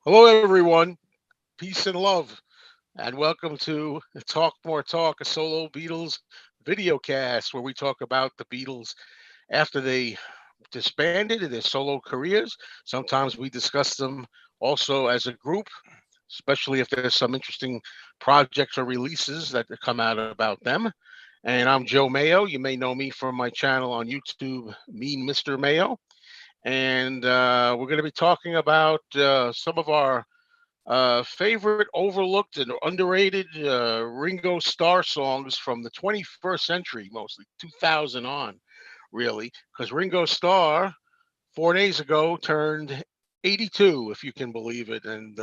Hello, everyone. Peace and love, and welcome to Talk More Talk, a solo Beatles video cast where we talk about the Beatles after they disbanded in their solo careers. Sometimes we discuss them also as a group, especially if there's some interesting projects or releases that come out about them. And I'm Joe Mayo. You may know me from my channel on YouTube, Mean Mr. Mayo. And we're going to be talking about some of our favorite overlooked and underrated Ringo Starr songs from the 21st century, mostly 2000 on, really, because Ringo Starr 4 days ago turned 82, if you can believe it, and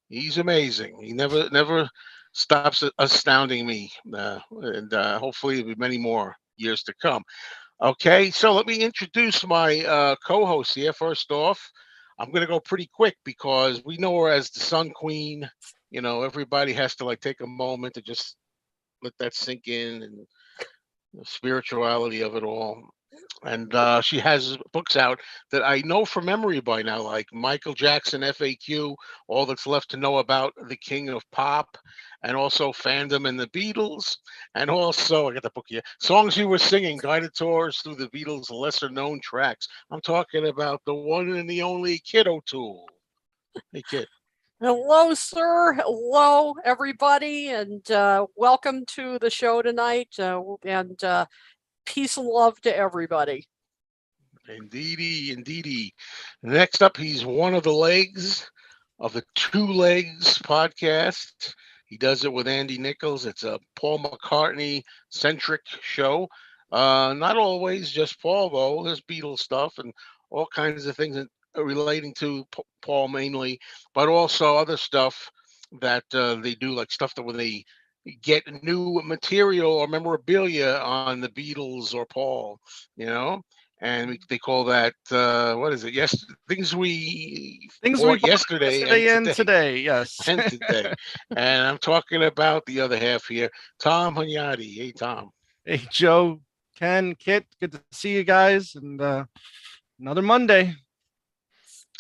he's amazing. He never stops astounding me, and hopefully there'll be many more years to come. Okay, so let me introduce my co-host here. First off, I'm gonna go pretty quick because we know her as the Sun Queen. Everybody has to like take a moment to just let that sink in and the spirituality of it all. And she has books out that I know from memory by now, like Michael Jackson FAQ, All That's Left to Know About the King of Pop, and also Fandom and the Beatles. And also, I got the book here, Songs You Were Singing, Guided Tours Through the Beatles' Lesser Known Tracks. I'm talking about the one and the only Kid O'Toole. Hey, Kid. Hello, sir. Hello, everybody, and welcome to the show tonight. And peace and love to everybody. Indeedy, indeedy. Next up, he's one of the legs of the Two Legs podcast. He does it with Andy Nichols. It's a Paul McCartney centric show. Not always just Paul, though. There's Beatles stuff and all kinds of things relating to Paul mainly, but also other stuff that they do, like stuff that when they get new material or memorabilia on the Beatles or Paul, you know, and they call that what is it? Yes, Things we bought bought yesterday yesterday and today today. Yes. and today. And I'm talking about the other half here, Tom Hunyadi. Hey, Tom. Hey, Joe, Ken, Kit, good to see you guys. And another Monday.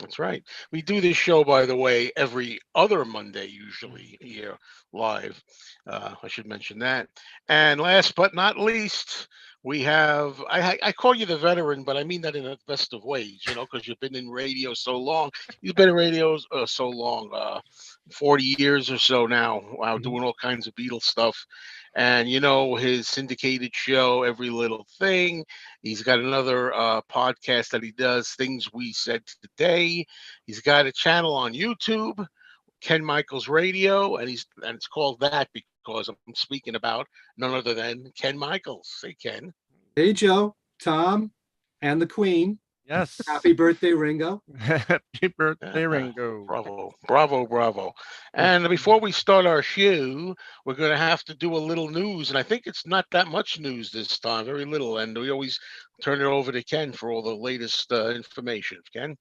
That's right. We do this show, by the way, every other Monday, usually here live. I should mention that. And last but not least, we have, I call you the veteran, but I mean that in the best of ways, because you've been in radio so long. You've been in radio so long, 40 years or so now, wow, doing all kinds of Beatles stuff. And, his syndicated show, Every Little Thing. He's got another podcast that he does, Things We Said Today. He's got a channel on YouTube, Ken Michaels Radio, and it's called that because I'm speaking about none other than Ken Michaels. Say, Ken. Hey, Joe, Tom, and the Queen. Yes. Happy birthday, Ringo. Happy birthday, Ringo. Bravo, bravo, bravo. And before we start our show, we're going to have to do a little news. And I think it's not that much news this time, very little. And we always turn it over to Ken for all the latest information. Ken?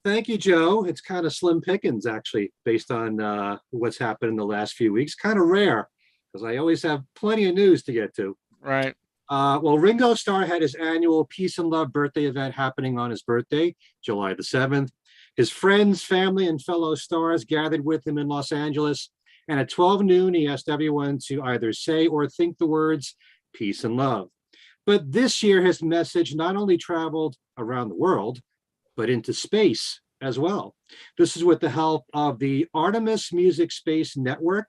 Thank you, Joe. It's kind of slim pickings, actually, based on what's happened in the last few weeks. Kind of rare, because I always have plenty of news to get to. Right. Well, Ringo Starr had his annual Peace and Love birthday event happening on his birthday, July the 7th. His friends, family, and fellow stars gathered with him in Los Angeles. And at 12 noon, he asked everyone to either say or think the words, peace and love. But this year, his message not only traveled around the world, but into space as well. This is with the help of the Artemis Music Space Network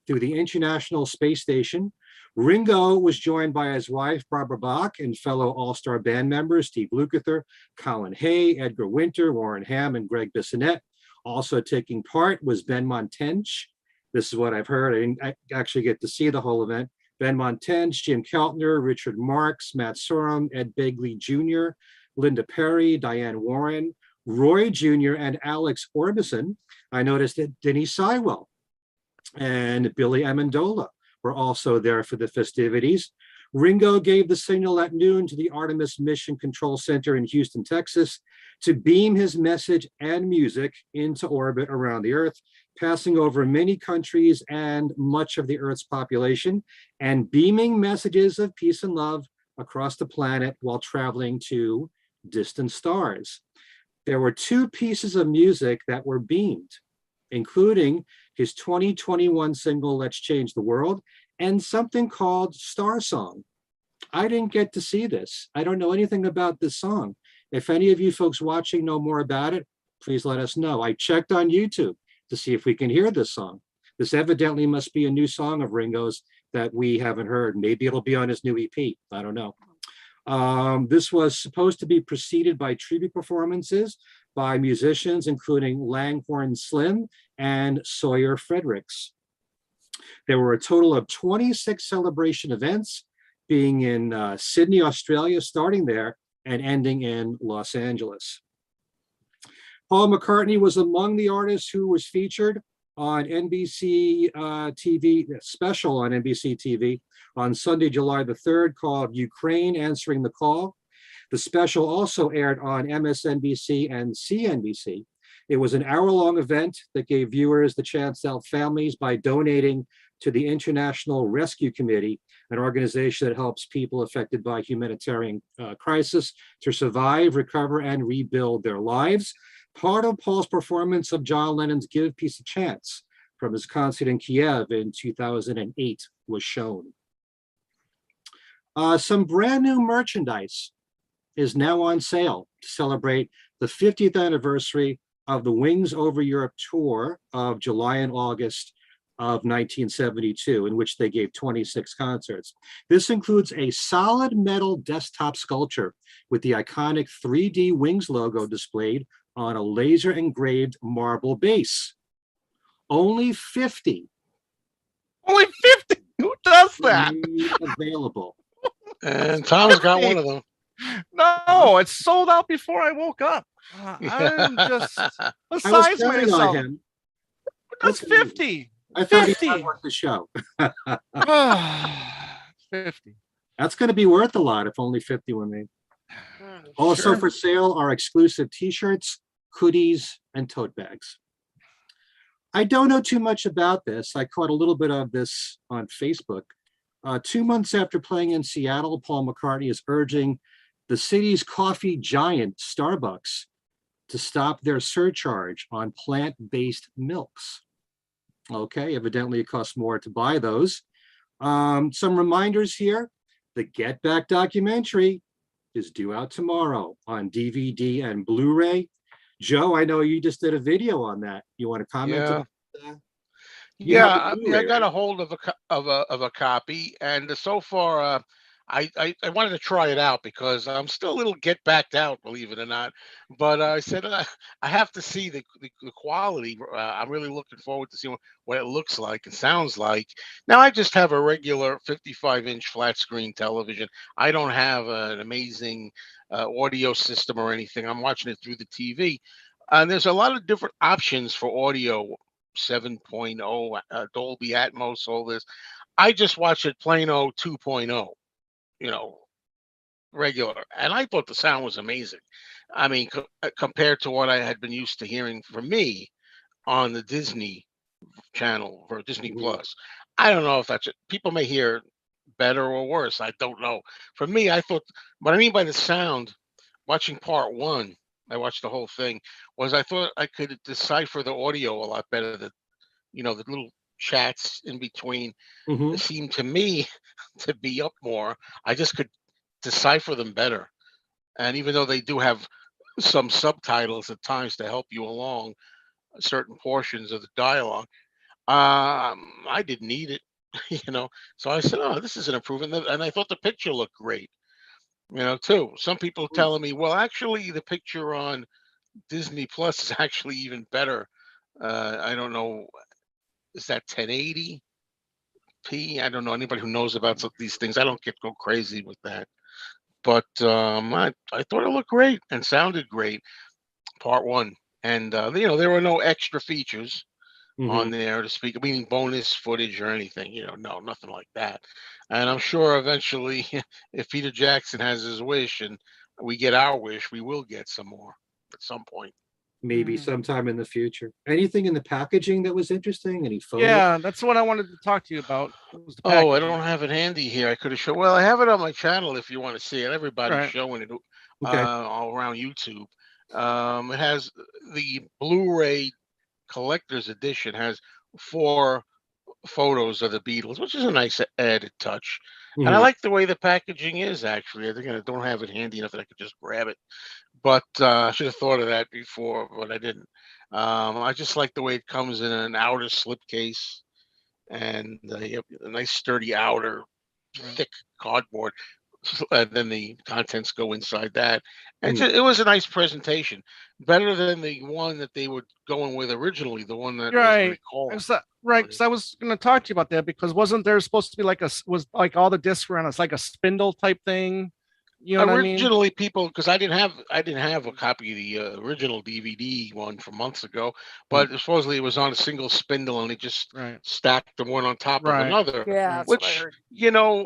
through the International Space Station. Ringo was joined by his wife, Barbara Bach, and fellow All-Star band members, Steve Lukather, Colin Hay, Edgar Winter, Warren Ham, and Greg Bissonette. Also taking part was Ben Montench. This is what I've heard. I didn't actually get to see the whole event. Ben Montench, Jim Keltner, Richard Marx, Matt Sorum, Ed Begley Jr., Linda Perry, Diane Warren, Roy Jr., and Alex Orbison. I noticed that Denise Sywell and Billy Amendola were also there for the festivities. Ringo gave the signal at noon to the Artemis Mission Control Center in Houston, Texas, to beam his message and music into orbit around the Earth, passing over many countries and much of the Earth's population, and beaming messages of peace and love across the planet while traveling to distant stars. There were 2 pieces of music that were beamed, including his 2021 single, Let's Change the World, and something called Star Song. I didn't get to see this. I don't know anything about this song. If any of you folks watching know more about it, please let us know. I checked on YouTube to see if we can hear this song. This evidently must be a new song of Ringo's that we haven't heard. Maybe it'll be on his new EP. I don't know. This was supposed to be preceded by tribute performances by musicians, including Langhorne Slim and Sawyer Fredericks. There were a total of 26 celebration events, being in Sydney, Australia, starting there and ending in Los Angeles. Paul McCartney was among the artists who was featured on NBC TV, special on NBC TV on Sunday, July the 3rd, called Ukraine Answering the Call. The special also aired on MSNBC and CNBC. It was an hour-long event that gave viewers the chance to help families by donating to the International Rescue Committee, an organization that helps people affected by humanitarian crisis to survive, recover, and rebuild their lives. Part of Paul's performance of John Lennon's Give Peace a Chance from his concert in Kiev in 2008 was shown. Some brand new merchandise is now on sale to celebrate the 50th anniversary of the Wings Over Europe tour of July and August of 1972, in which they gave 26 concerts. This includes a solid metal desktop sculpture with the iconic 3D Wings logo displayed on a laser engraved marble base. Only 50 Only 50. Who does that? available. And Tom's got one of them. No, it's sold out before I woke up. I'm just I was besides counting on myself. him. That's 50. I thought he 50. had worth the show. 50. That's going to be worth a lot if only 50 were made. Also Sure. for sale are exclusive t-shirts, hoodies, and tote bags. I don't know too much about this. I caught a little bit of this on Facebook. 2 months after playing in Seattle, Paul McCartney is urging the city's coffee giant, Starbucks, to stop their surcharge on plant-based milks. Okay, evidently it costs more to buy those. Some reminders here. The Get Back documentary is due out tomorrow on DVD and Blu-ray. Joe, I know you just did a video on that. You want to comment? Yeah. about that? You have Yeah, the I Blu-ray, got right? a hold of a copy, and so far, I wanted to try it out because I'm still a little get backed out, believe it or not. But I said I have to see the quality. I'm really looking forward to seeing what it looks like and sounds like. Now I just have a regular 55-inch flat screen television. I don't have an amazing audio system or anything. I'm watching it through the TV, and there's a lot of different options for audio. 7.0, Dolby Atmos, all this. I just watched it plain old 2.0, you know, regular. And I thought the sound was amazing. I mean, compared to what I had been used to hearing from me on the Disney channel or Disney Mhm. Plus. I don't know if that's it. People may hear better or worse. I don't know. For me, I thought what I mean by the sound, watching part one, I watched the whole thing, was I thought I could decipher the audio a lot better. The little chats in between Mhm. seemed to me to be up more. I just could decipher them better. And even though they do have some subtitles at times to help you along certain portions of the dialogue, I didn't need it, you know. So I said, "Oh, this is an improvement," and I thought the picture looked great, too. Some people telling me, "Well, actually, the picture on Disney Plus is actually even better." I don't know, is that 1080? I don't know anybody who knows about these things. I don't get go crazy with that, but I thought it looked great and sounded great. Part one, and there were no extra features on Mhm. there to speak, meaning bonus footage or anything. No, nothing like that. And I'm sure eventually, if Peter Jackson has his wish and we get our wish, we will get some more at some point. Maybe sometime in the future. Anything in the packaging that was interesting? Any photos? Yeah, that's what I wanted to talk to you about. Was the Oh, I packaging. don't have it handy here. I could have shown. Well, I have it on my channel if you want to see it. Everybody's Right. showing it Okay. all around YouTube. It has the Blu-ray collector's edition has 4 photos of the Beatles, which is a nice added touch. And I Mhm. like the way the packaging is. Actually, I think I don't have it handy enough that I could just grab it. But I should have thought of that before, but I didn't. I just like the way it comes in an outer slipcase, and you have a nice sturdy outer, Right. thick cardboard. And then the contents go inside that. And Mhm. it was a nice presentation, better than the one that they were going with originally, the one that was Right. recalled. Right. Because I was going to talk to you about that because wasn't there supposed to be like was like all the discs were on it's like a spindle type thing? You know what I mean? Originally, people, because I didn't have a copy of the original DVD one from months ago, Mm. but supposedly it was on a single spindle and they just Right. stacked them one on top of Right. another. Yeah, Right. that's what I Which, heard.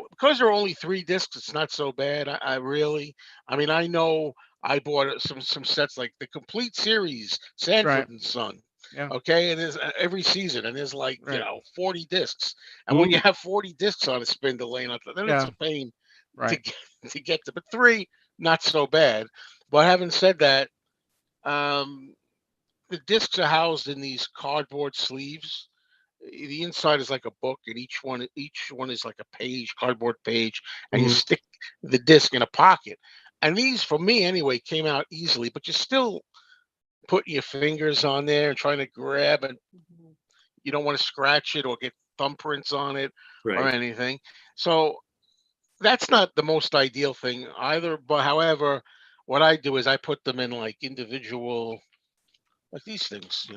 because there are only 3 discs, it's not so bad. I mean, I know I bought some sets like the complete series, Right. Sanford and Son. Yeah. Okay, and there's every season, and there's like Right. 40 discs, and when you Mm. have 40 discs on a spindle laying up, then it's Yeah. a pain to Right. get to get to. But 3, not so bad. But having said that, um, the discs are housed in these cardboard sleeves. The inside is like a book, and each one is like a page, cardboard page, and you Mhm. stick the disc in a pocket. And these, for me anyway, came out easily, but you're still putting your fingers on there and trying to grab, and Mhm. you don't want to scratch it or get thumbprints on it or Right. anything. So that's not the most ideal thing either. But however, what I do is I put them in like individual, like these things,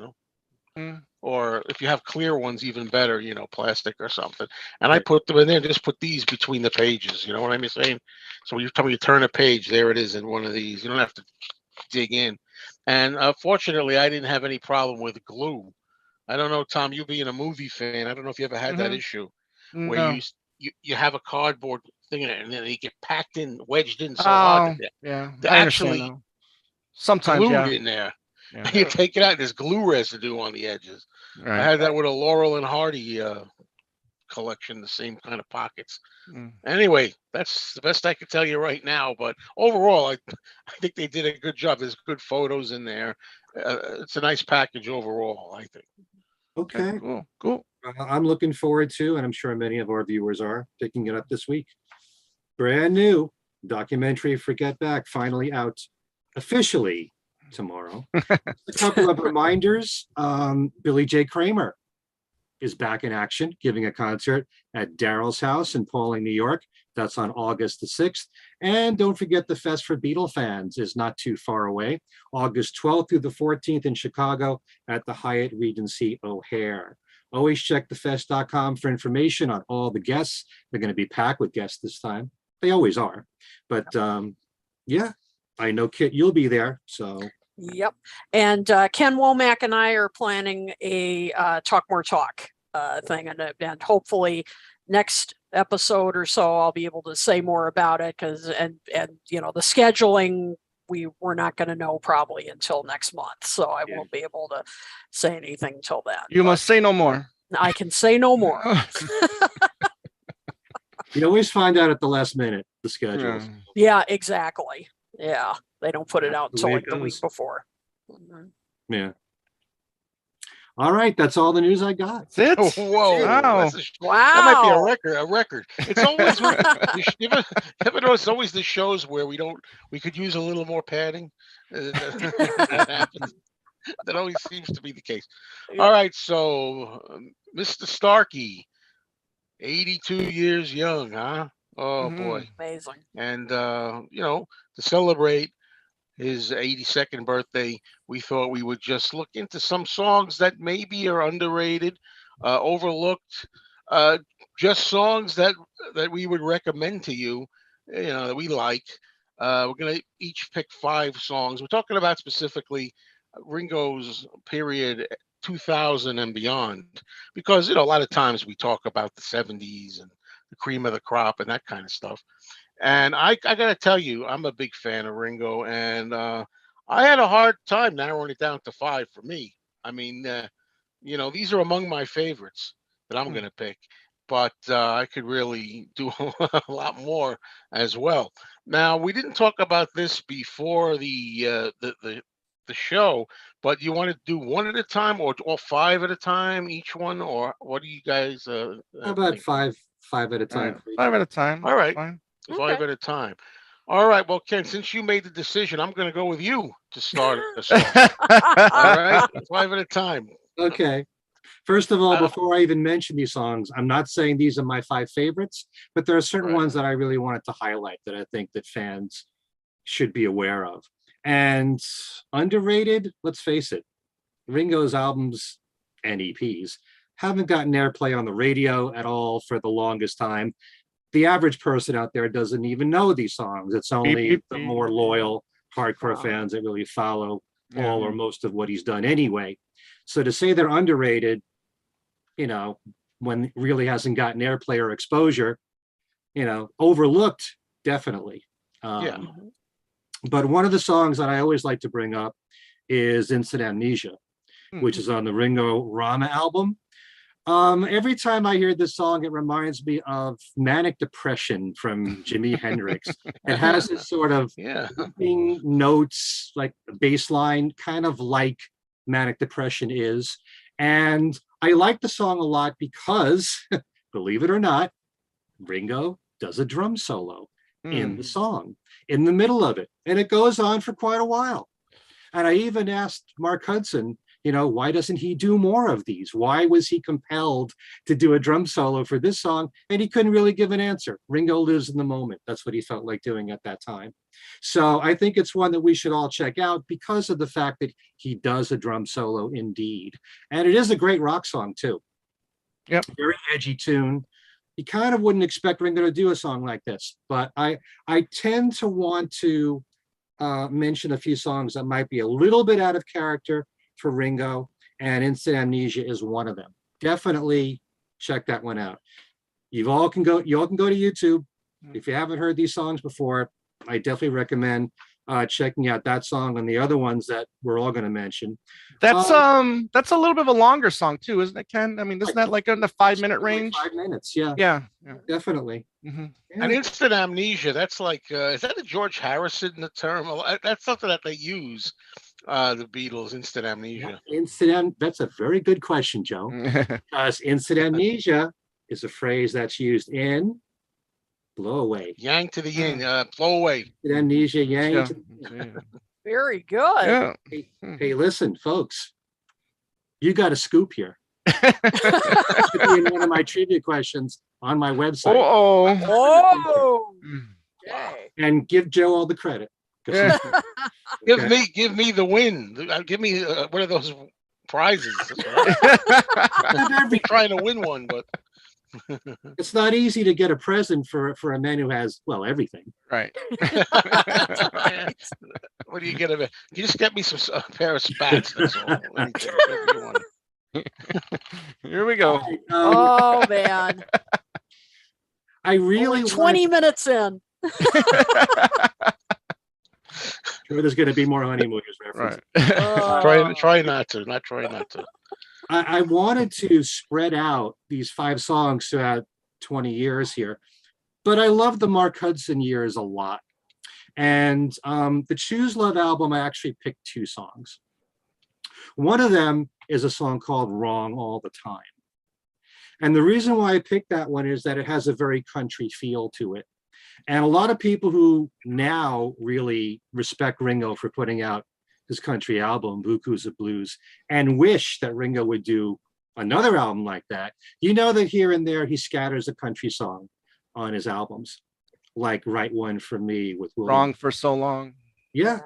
Mm. or if you have clear ones, even better, plastic or something. And I Right. put them in there and just put these between the pages. You know what I'm saying? So when you tell me you turn a page, there it is in one of these. You don't have to dig in. And fortunately, I didn't have any problem with glue. I don't know, Tom, you being a movie fan, I don't know if you ever had that Mm-hmm. issue where No. you have a cardboard thing in it and then they get packed in, wedged in so hard that Oh, yeah. they're I understand actually now. Sometimes, glued yeah. in there. Yeah. And you Ugh. take it out, there's glue residue on the edges. I Right. had that Right. with a Laurel and Hardy collection, the same kind of pockets. Mm. Anyway, that's the best I could tell you right now. But overall, I think they did a good job. There's good photos in there. It's a nice package overall, I think. Okay. Okay. Cool. Cool. I'm looking forward to, and I'm sure many of our viewers are picking it up this week. Brand new documentary Forget Back, finally out officially tomorrow. A couple of reminders. Billy J. Kramer is back in action, giving a concert at Daryl's house in Pauling, New York. That's on August the 6th. And don't forget the Fest for Beatle fans is not too far away. August 12th through the 14th in Chicago at the Hyatt Regency O'Hare. Always check thefest.com for information on all the guests. They're going to be packed with guests this time. They always are. But yeah, I know, Kit, you'll be there. So Yep. And Ken Womack and I are planning a Talk More Talk thing. And hopefully next episode or so, I'll be able to say more about it because, and the scheduling, we're not going to know probably until next month. So I yeah. won't be able to say anything till then. You But must say no more. I can say no more. You always find out at the last minute the schedules. Yeah. Yeah, exactly. Yeah. They don't put it out The until way like it the week goes. before. Mhm. Yeah. All right, that's all the news I got. That's it. Whoa, Wow. that might be a Wow. record. A record. It's always with you ever know it's always the shows where we could use a little more padding. That happens. That always seems to be the case. All Yep. right, so Mr. Starkey, 82 years young, huh? Oh Hmm. boy. Amazing. And to celebrate his 82nd birthday, we thought we would just look into some songs that maybe are underrated, overlooked, uh, just songs that we would recommend to you, that we like. We're gonna each pick 5 songs. We're talking about specifically Ringo's period 2000 and beyond, because a lot of times we talk about the 70s and the cream of the crop and that kind of stuff. And I got to tell you, I'm a big fan of Ringo, and I had a hard time narrowing it down to 5 for me. I mean, these are among my favorites that I'm going to pick, but I could really do a lot more as well. Now, we didn't talk about this before the the show, but you want to do one at a time or all five at a time, each one, or what do you guys How about think? five at a All time? right, 5 at a time. All right, Fine. five Okay. at a time. All right. Well, Ken, since you made the decision, I'm going to go with you to start us off. All right, five at a time. Okay. First of all, Uh, before I even mention these songs, I'm not saying these are my five favorites, but there are certain Right. ones that I really wanted to highlight that I think that fans should be aware of. And underrated, let's face it, Ringo's albums and EPs haven't gotten airplay on the radio at all for the longest time. The average person out there doesn't even know these songs. It's Beep, only beep, the beep. more loyal hardcore Wow. fans that really follow Yeah. all or most of what he's done anyway. So to say they're underrated, you know, when really hasn't gotten airplay or exposure, overlooked, definitely. Yeah. But one of the songs that I always like to bring up is Instant Amnesia, which is on the Ringo Rama album. Every time I hear this song, it reminds me of Manic Depression from Jimi Hendrix. It has this sort of Yeah. looping notes, like a bass line, kind of like Manic Depression is. And I like the song a lot because, believe it or not, Ringo does a drum solo in the song, in the middle of it. And it goes on for quite a while. And I even asked Mark Hudson, why doesn't he do more of these? Why was he compelled to do a drum solo for this song? And he couldn't really give an answer. Ringo lives in the moment. That's what he felt like doing at that time. So I think it's one that we should all check out because of the fact that he does a drum solo indeed. And it is a great rock song too. Yep. Very edgy tune. You kind of wouldn't expect Ringo to do a song like this, but I tend to want to mention a few songs that might be a little bit out of character for Ringo, and Instant Amnesia is one of them. Definitely check that one out. You all can go to YouTube. If you haven't heard these songs before, I definitely recommend checking out that song and the other ones that we're all going to mention. That's a little bit of a longer song too, isn't it, Ken? I mean, isn't that like in the 5-minute range? 5 minutes, yeah. Yeah. Definitely. Mm-hmm. And instant amnesia, that's like, is that a George Harrison term? That's something that they use, the Beatles, instant amnesia. That's a very good question, Joe. Because instant amnesia is a phrase that's used in Blow Away. Yang to the yin, blow away. Instant amnesia, yang. Yeah. Very good. Yeah. Hey, listen, folks, you got a scoop here. That could be in one of my trivia questions on my website. Oh. Okay. And give Joe all the credit. Yeah. Give me the win. Give me one of those prizes. I'm trying to win one, but It's not easy to get a present for a man who has, well, everything. Right. what do you get? You just get me a pair of spats. That's all. Anything, whatever you want. Here we go. Oh man. I really Only 20 minutes in. sure there's going to be more honeymooners reference. Right. Try not to. Try not to. I wanted to spread out these 5 songs throughout 20 years here, but I love the Mark Hudson years a lot. And the Choose Love album, I actually picked 2 songs. One of them is a song called Wrong All the Time. And the reason why I picked that one is that it has a very country feel to it. And a lot of people who now really respect Ringo for putting out his country album, Bukus of Blues, and wish that Ringo would do another album like that. That here and there he scatters a country song on his albums, like Write One for Me with William. Wrong for So Long. Yeah.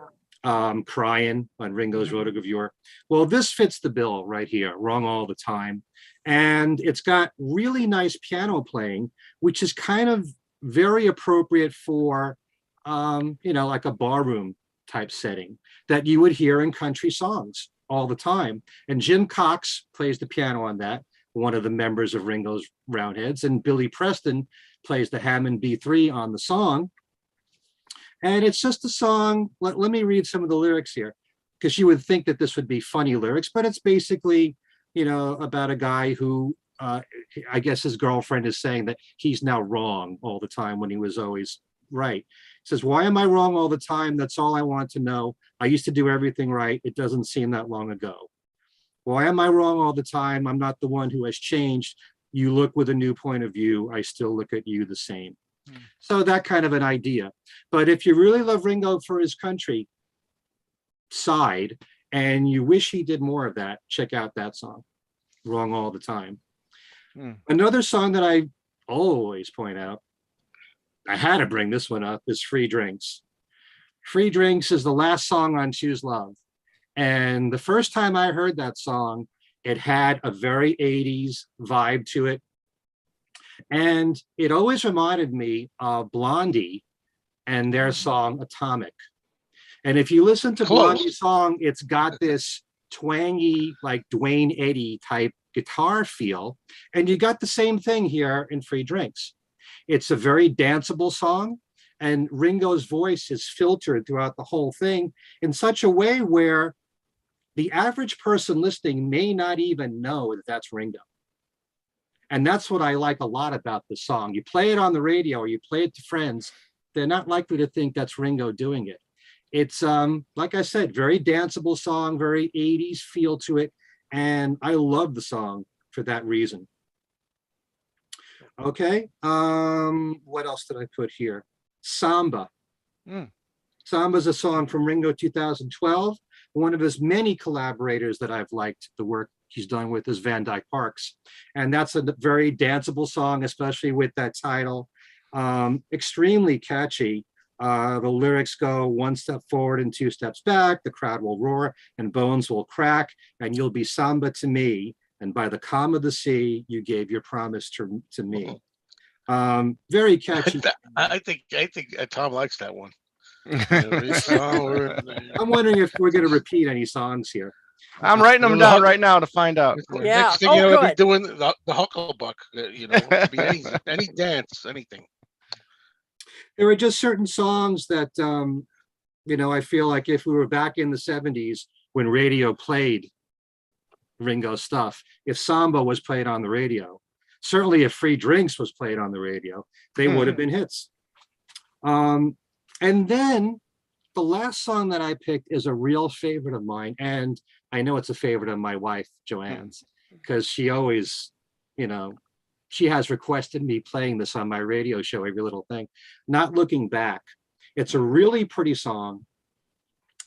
Crying on Ringo's Rotogravure. Well, this fits the bill right here, Wrong All the Time. And it's got really nice piano playing, which is kind of very appropriate for, like a barroom type setting that you would hear in country songs all the time. And Jim Cox plays the piano on that, one of the members of Ringo's Roundheads, and Billy Preston plays the Hammond B3 on the song. And it's just a song. Let me read some of the lyrics here, because you would think that this would be funny lyrics, but it's basically, about a guy who, I guess his girlfriend is saying that he's now wrong all the time when he was always right. He says, why am I wrong all the time? That's all I want to know. I used to do everything right. It doesn't seem that long ago. Why am I wrong all the time? I'm not the one who has changed. You look with a new point of view. I still look at you the same. So that kind of an idea. But if you really love Ringo for his country side and you wish he did more of that, check out that song, Wrong All the Time. Another song that I always point out, I had to bring this one up, is Free Drinks. Free Drinks is the last song on Choose Love. And the first time I heard that song, it had a very 80s vibe to it. And it always reminded me of Blondie and their song Atomic. And if you listen to Blondie's song, it's got this twangy, like Dwayne Eddy type guitar feel. And you got the same thing here in Free Drinks. It's a very danceable song. And Ringo's voice is filtered throughout the whole thing in such a way where the average person listening may not even know that that's Ringo. And that's what I like a lot about the song. You play it on the radio or you play it to friends, they're not likely to think that's Ringo doing it. It's, like I said, very danceable song, very 80s feel to it. And I love the song for that reason. Okay, what else did I put here? Samba. Samba is a song from Ringo 2012. One of his many collaborators that I've liked the work he's done with is Van Dyke Parks. And that's a very danceable song, especially with that title. Extremely catchy. The lyrics go 1 step forward and 2 steps back. The crowd will roar and bones will crack and you'll be samba to me. And by the calm of the sea, you gave your promise to me. Very catchy. I think Tom likes that one. I'm wondering if we're going to repeat any songs here. I'm writing them down right now to find out. Yeah. Next thing you know, we'll be doing the Hucklebuck. It could be any dance, anything. There are just certain songs that, I feel like if we were back in the 70s when radio played Ringo stuff, if Samba was played on the radio, certainly if Free Drinks was played on the radio, they would have been hits. And then the last song that I picked is a real favorite of mine. And I know it's a favorite of my wife, Joanne's, because she always, she has requested me playing this on my radio show, Every Little Thing. Not Looking Back. It's a really pretty song.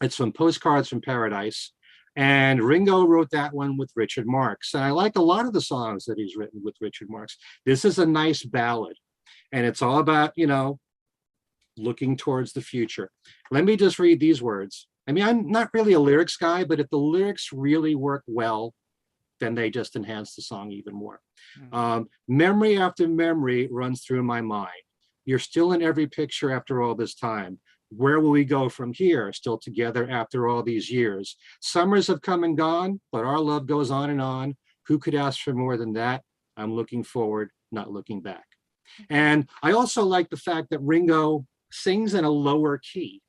It's from Postcards from Paradise. And Ringo wrote that one with Richard Marx. And I like a lot of the songs that he's written with Richard Marx. This is a nice ballad. And it's all about, looking towards the future. Let me just read these words. I mean, I'm not really a lyrics guy, but if the lyrics really work well, then they just enhance the song even more. Memory after memory runs through my mind. You're still in every picture after all this time. Where will we go from here? Still together after all these years. Summers have come and gone, but our love goes on and on. Who could ask for more than that? I'm looking forward, not looking back. And I also like the fact that Ringo sings in a lower key.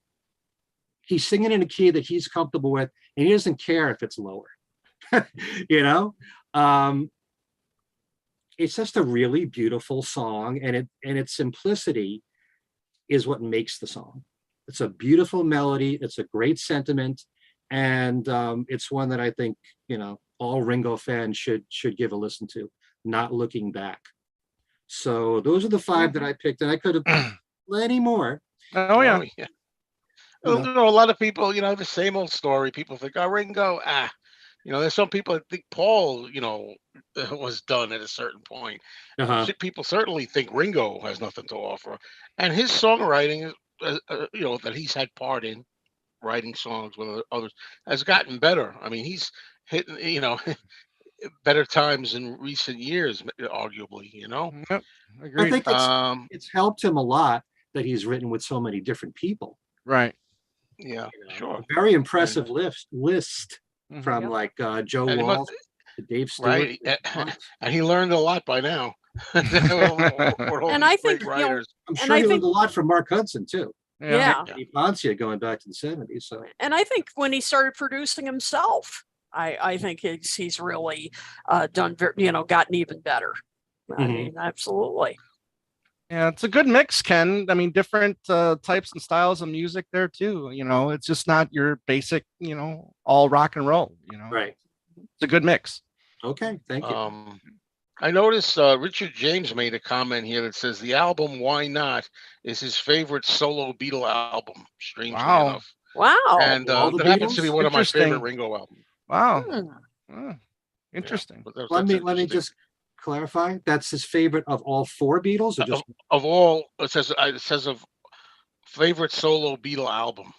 He's singing in a key that he's comfortable with, and he doesn't care if it's lower. It's just a really beautiful song, and its simplicity is what makes the song. It's a beautiful melody. It's a great sentiment, and it's one that I think all Ringo fans should give a listen to. Not Looking Back. So those are the 5 that I picked, and I could have picked plenty more. Oh yeah. A lot of people, the same old story. People think, oh, Ringo, there's some people that think Paul, was done at a certain point. People certainly think Ringo has nothing to offer. And his songwriting, that he's had part in writing songs with others, has gotten better. I mean, he's hitting, better times in recent years, arguably, Yep, I think it's helped him a lot that he's written with so many different people. Right. Yeah, sure. A very impressive list from like Joe Walsh to Dave Stewart. Right. And he learned a lot by now. And I think, I'm sure he learned a lot from Mark Hudson too. Yeah. Poncia going back to the 70s. So. And I think when he started producing himself, I think he's really done, gotten even better. I mean, absolutely. Yeah, it's a good mix, Ken. I mean, different types and styles of music there too. It's just not your basic, all rock and roll. Right. It's a good mix. Okay. Thank you. I noticed Richard James made a comment here that says the album "Why Not" is his favorite solo Beatle album. Strangely Wow. enough, Wow. and All the that happens to be Beatles? one of my favorite Interesting. Ringo albums. Wow. Hmm. Oh, Yeah, interesting. but Let that's me interesting. just clarify. That's his favorite of all four Beatles, or just Of all, it says of favorite solo Beatle album.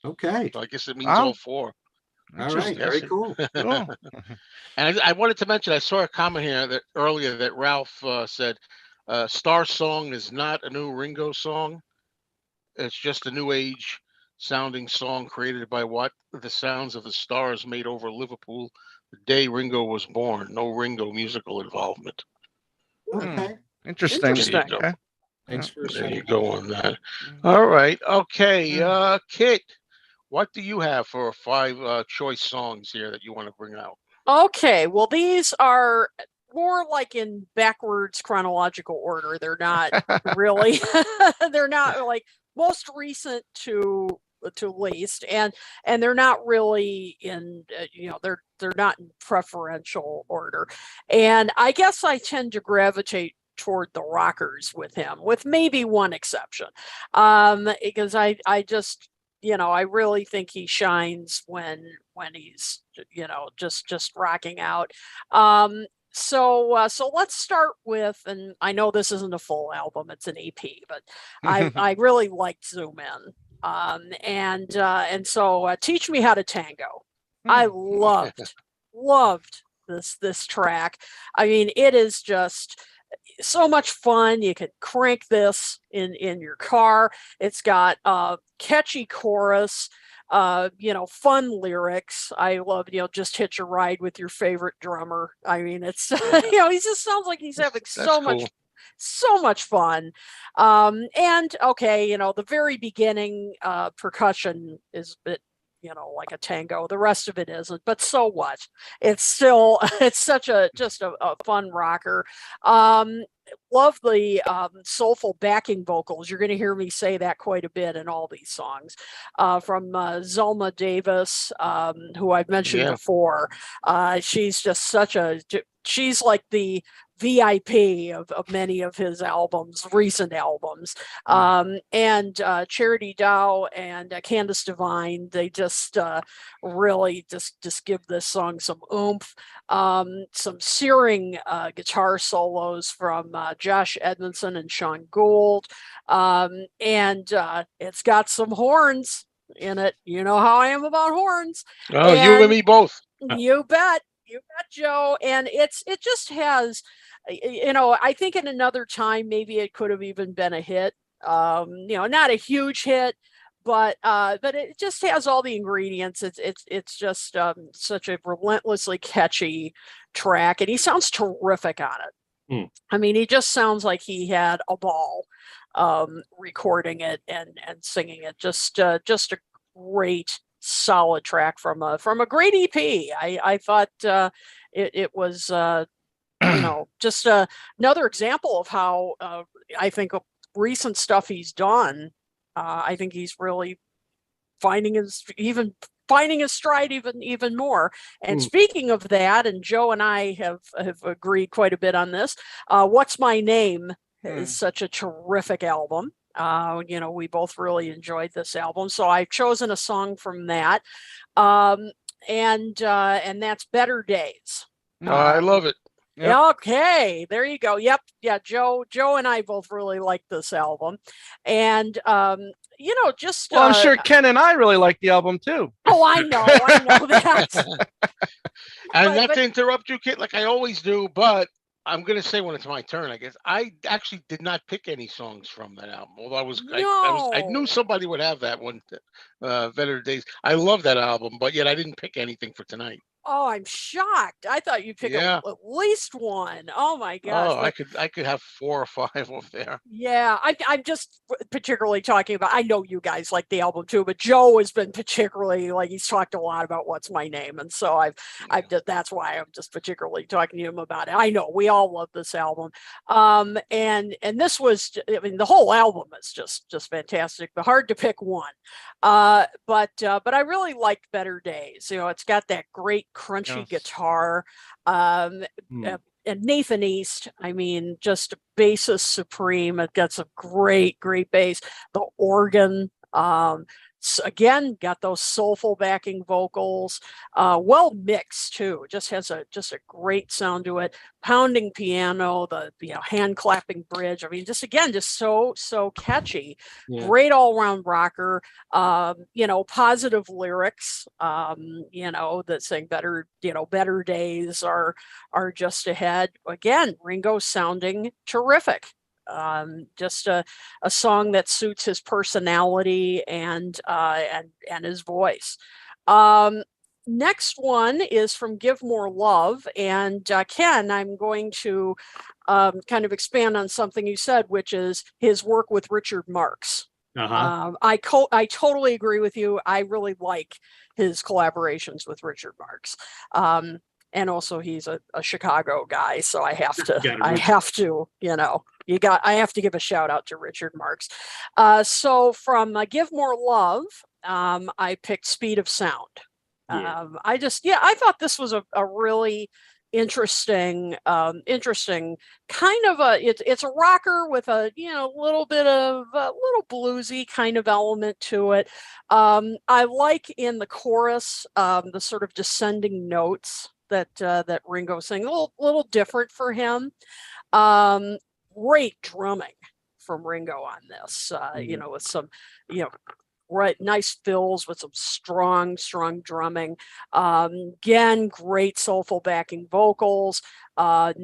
okay. So I guess it means all Wow. four. All I'm right. Interesting. Very guessing. cool. Cool. And I wanted to mention, I saw a comment here that earlier that Ralph said, "Star Song is not a new Ringo song. It's just a new age sounding song created by what the sounds of the stars made over Liverpool the day Ringo was born. No Ringo musical involvement." Hmm. Okay. Interesting. There you Interesting. go. Okay. Thanks Yeah. for There you sharing. go on that. Mm. All right. Okay. Mm. Kit, what do you have for five choice songs here that you want to bring out? Okay, well, these are more like in backwards chronological order. They're not really, they're not like most recent to least, and they're not really in, they're not in preferential order. And I guess I tend to gravitate toward the rockers with him, with maybe one exception, because I just I really think he shines when he's just rocking out. So let's start with, and I know this isn't a full album, it's an EP, but I really liked Zoom In. And so Teach Me How to Tango. I loved this track. I mean, it is just so much fun. You can crank this in your car. It's got a catchy chorus, fun lyrics. I love, just hitch a ride with your favorite drummer. I mean, it's he just sounds like he's having That's cool. so much fun. And okay, the very beginning percussion is a bit, like a tango. The rest of it isn't, but so what? It's still it's such a fun rocker. Um, Love the soulful backing vocals. You're going to hear me say that quite a bit in all these songs, from Zelma Davis, who I've mentioned Yeah. before. She's just she's like the VIP of many of his recent albums. And Charity Dow and Candace Devine, they just really just give this song some oomph. Some searing guitar solos from Josh Edmondson and Sean Gould. And it's got some horns in it. You know how I am about horns. Oh, you and me both. You bet. You bet, Joe. And it just has, I think in another time, maybe it could have even been a hit. Not a huge hit, but it just has all the ingredients. It's just such a relentlessly catchy track, and he sounds terrific on it. I mean, he just sounds like he had a ball recording it and singing it. Just a great solid track from a great EP. I thought it was just another example of how I think recent stuff he's done. I think he's really finding his stride even more. And speaking of that, and Joe and I have agreed quite a bit on this. What's My Name is such a terrific album. We both really enjoyed this album, so I've chosen a song from that, and that's Better Days. I love it. Yep. Okay, there you go. Yep, yeah. Joe and I both really like this album, and just Well, I'm sure Ken and I really like the album too. Oh, I know that. And not to interrupt you, Kit, like I always do, but I'm gonna say when it's my turn, I guess I actually did not pick any songs from that album. Although I knew somebody would have that one, Better Days. I love that album, but yet I didn't pick anything for tonight. Oh, I'm shocked. I thought you'd pick Yeah. at least one. Oh my gosh. Oh, But I could have 4 or 5 over there. yeah, I'm just particularly talking about, I know you guys like the album too, but Joe has been particularly like, he's talked a lot about What's My Name. And so I've just, that's why I'm just particularly talking to him about it. I know we all love this album. And this was, I mean, the whole album is just fantastic, but hard to pick one. But I really liked Better Days. You know, it's got that great crunchy Yes. guitar. Hmm. And Nathan East, I mean, just bassist supreme. It got some great bass. The organ, again, got those soulful backing vocals. Well mixed too. Just has a great sound to it. Pounding piano, the hand clapping bridge. I mean, just again, just so catchy. Yeah. Great all around rocker. Positive lyrics. That saying better days are just ahead. Again, Ringo sounding terrific. Just a song that suits his personality and his voice. Next one is from Give More Love. And Ken, I'm going to kind of expand on something you said, which is his work with Richard Marx. Uh-huh. I totally agree with you. I really like his collaborations with Richard Marx. And also he's a Chicago guy, so I have to, I have to give a shout out to Richard Marx. So from Give More Love, I picked Speed of Sound. Yeah. I thought this was a really interesting kind of it's a rocker with a little bit of a little bluesy kind of element to it. I like in the chorus the sort of descending notes that Ringo sings, a little different for him. Great drumming from Ringo on this, with some right, nice fills with some strong drumming. Again, great soulful backing vocals. I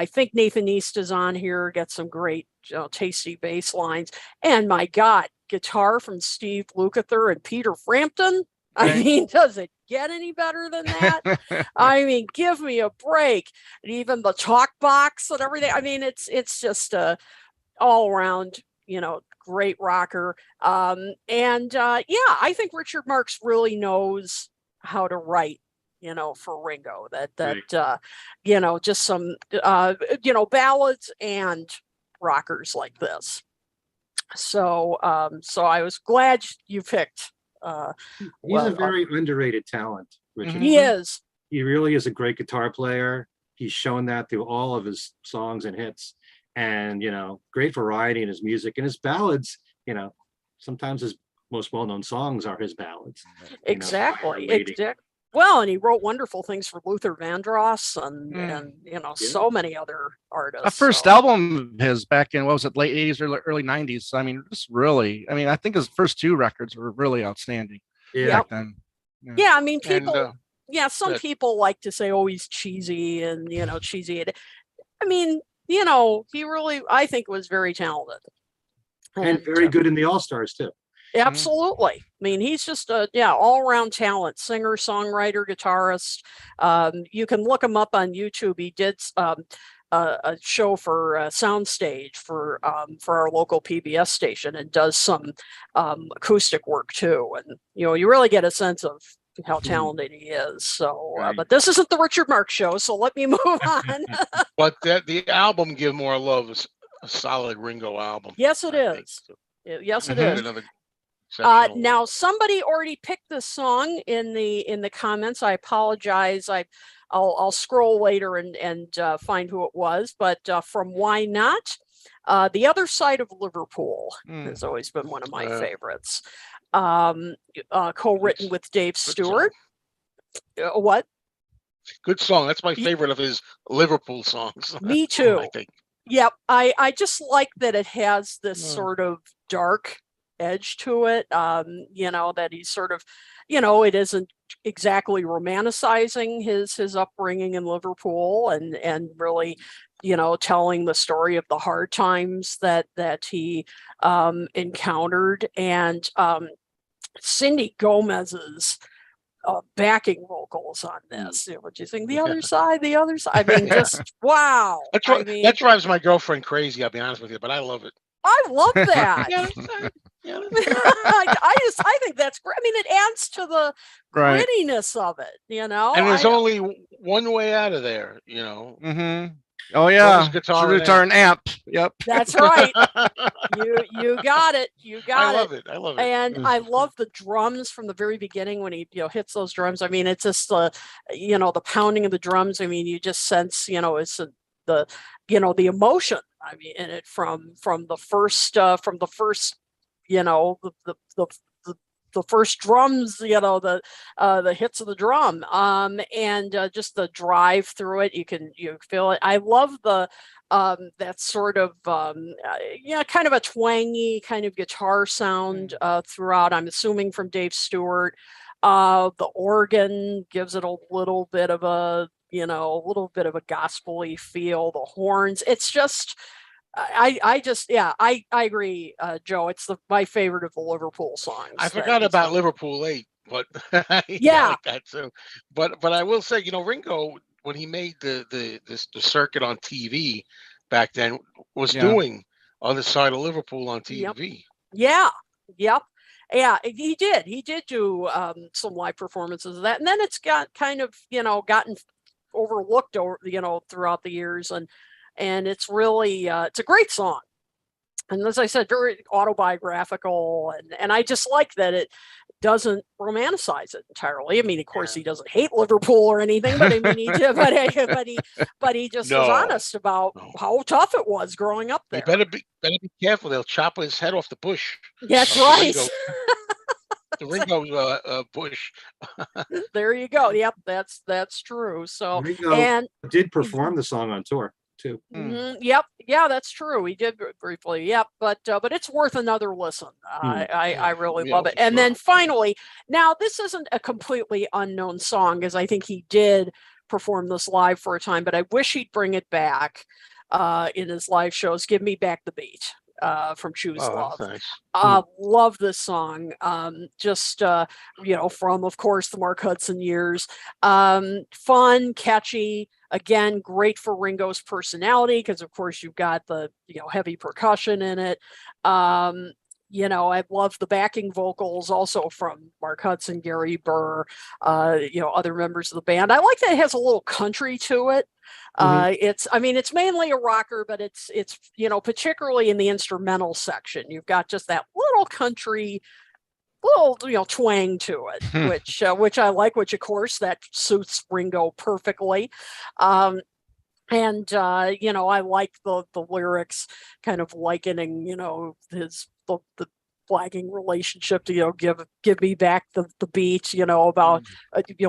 think Nathan East is on here, gets some great tasty bass lines. And my God, guitar from Steve Lukather and Peter Frampton. Right. I mean, does it get any better than that? I mean, give me a break. And even the talk box and everything. I mean, it's just all around, great rocker. I think Richard Marx really knows how to write, for Ringo. Right. Just some ballads and rockers like this. So I was glad you picked. He's a very underrated talent, Richard. He is. He really is a great guitar player. He's shown that through all of his songs and hits. And great variety in his music and his ballads. Sometimes his most well-known songs are his ballads. Exactly. Well, and he wrote wonderful things for Luther Vandross and so many other artists. The first album of his back in, what was it, late 80s or early 90s? I mean, just really, I think his first 2 records were really outstanding back then. Yeah, I mean, people, some people like to say, oh, he's cheesy and, cheesy. I mean, he really, I think, was very talented. And very good in the All-Stars, too. Absolutely. I mean, he's just a all-around talent, singer, songwriter, guitarist. You can look him up on YouTube. He did a show for Soundstage for our local PBS station and does some acoustic work too. And you really get a sense of how talented he is. So, but this isn't the Richard Marx show, so let me move on. But the album Give More Love is a solid Ringo album. Yes, it is. Yes, it is. Now somebody already picked this song in the comments. I apologize. I'll scroll later and find who it was. But from Why Not? The Other Side of Liverpool has always been one of my favorites. Co-written with Dave Stewart. What? Good song. That's my favorite of his Liverpool songs. Me too. I think. Yep. I just like that it has this sort of dark edge to it. That he's sort of, it isn't exactly romanticizing his upbringing in Liverpool and really, telling the story of the hard times that he encountered. And Cindy Gomez's backing vocals on this. What do you think? The other side, the other side. I mean, just wow. That drives my girlfriend crazy. I'll be honest with you, but I love it. I love that. Yeah. I think that's great. I mean, it adds to the Right. grittiness of it, And there's only one way out of there, Mm-hmm. Oh yeah, guitar and amp. Yep. That's right. You got it. You got it. I love it. And I love the drums from the very beginning when he hits those drums. I mean, it's just the pounding of the drums. I mean, you just sense it's the emotion. I mean, in it from the first the first drums, the hits of the drum, and just the drive through it. You feel it. I love the that sort of kind of a twangy kind of guitar sound throughout. I'm assuming from Dave Stewart. The organ gives it a little bit of a gospel-y feel. The horns. It's just. I agree, Joe. It's my favorite of the Liverpool songs. I forgot about Liverpool 8, but I like that too. But I will say, Ringo, when he made the circuit on TV back then, was doing Other Side of Liverpool on TV. Yep. Yeah, he did. He did do some live performances of that, and then it's got kind of gotten overlooked throughout the years, and it's really it's a great song, and as I said, very autobiographical, and I just like that it doesn't romanticize it entirely. I mean, of course, he doesn't hate Liverpool or anything, but I mean, he just was honest about how tough it was growing up there. You better be careful; they'll chop his head off the bush. That's right. The Ringo bush. There you go. Yep, that's true. So Ringo did perform the song on tour too. Yep, yeah, that's true. He did briefly. Yep, but it's worth another listen. I really love it. And then finally, now this isn't a completely unknown song, as I think he did perform this live for a time, but I wish he'd bring it back in his live shows. Give Me Back the Beat. From Choose Love. Nice. Love this song. Just from, of course, the Mark Hudson years. Fun, catchy. Again, great for Ringo's personality because, of course, you've got the heavy percussion in it. I love the backing vocals also from Mark Hudson, Gary Burr, other members of the band. I like that it has a little country to it. It's mainly a rocker, but it's particularly in the instrumental section, you've got just that little country, twang to it, which I like, which of course that suits Ringo perfectly. I like the lyrics kind of likening, the flagging relationship to give me back the beat, about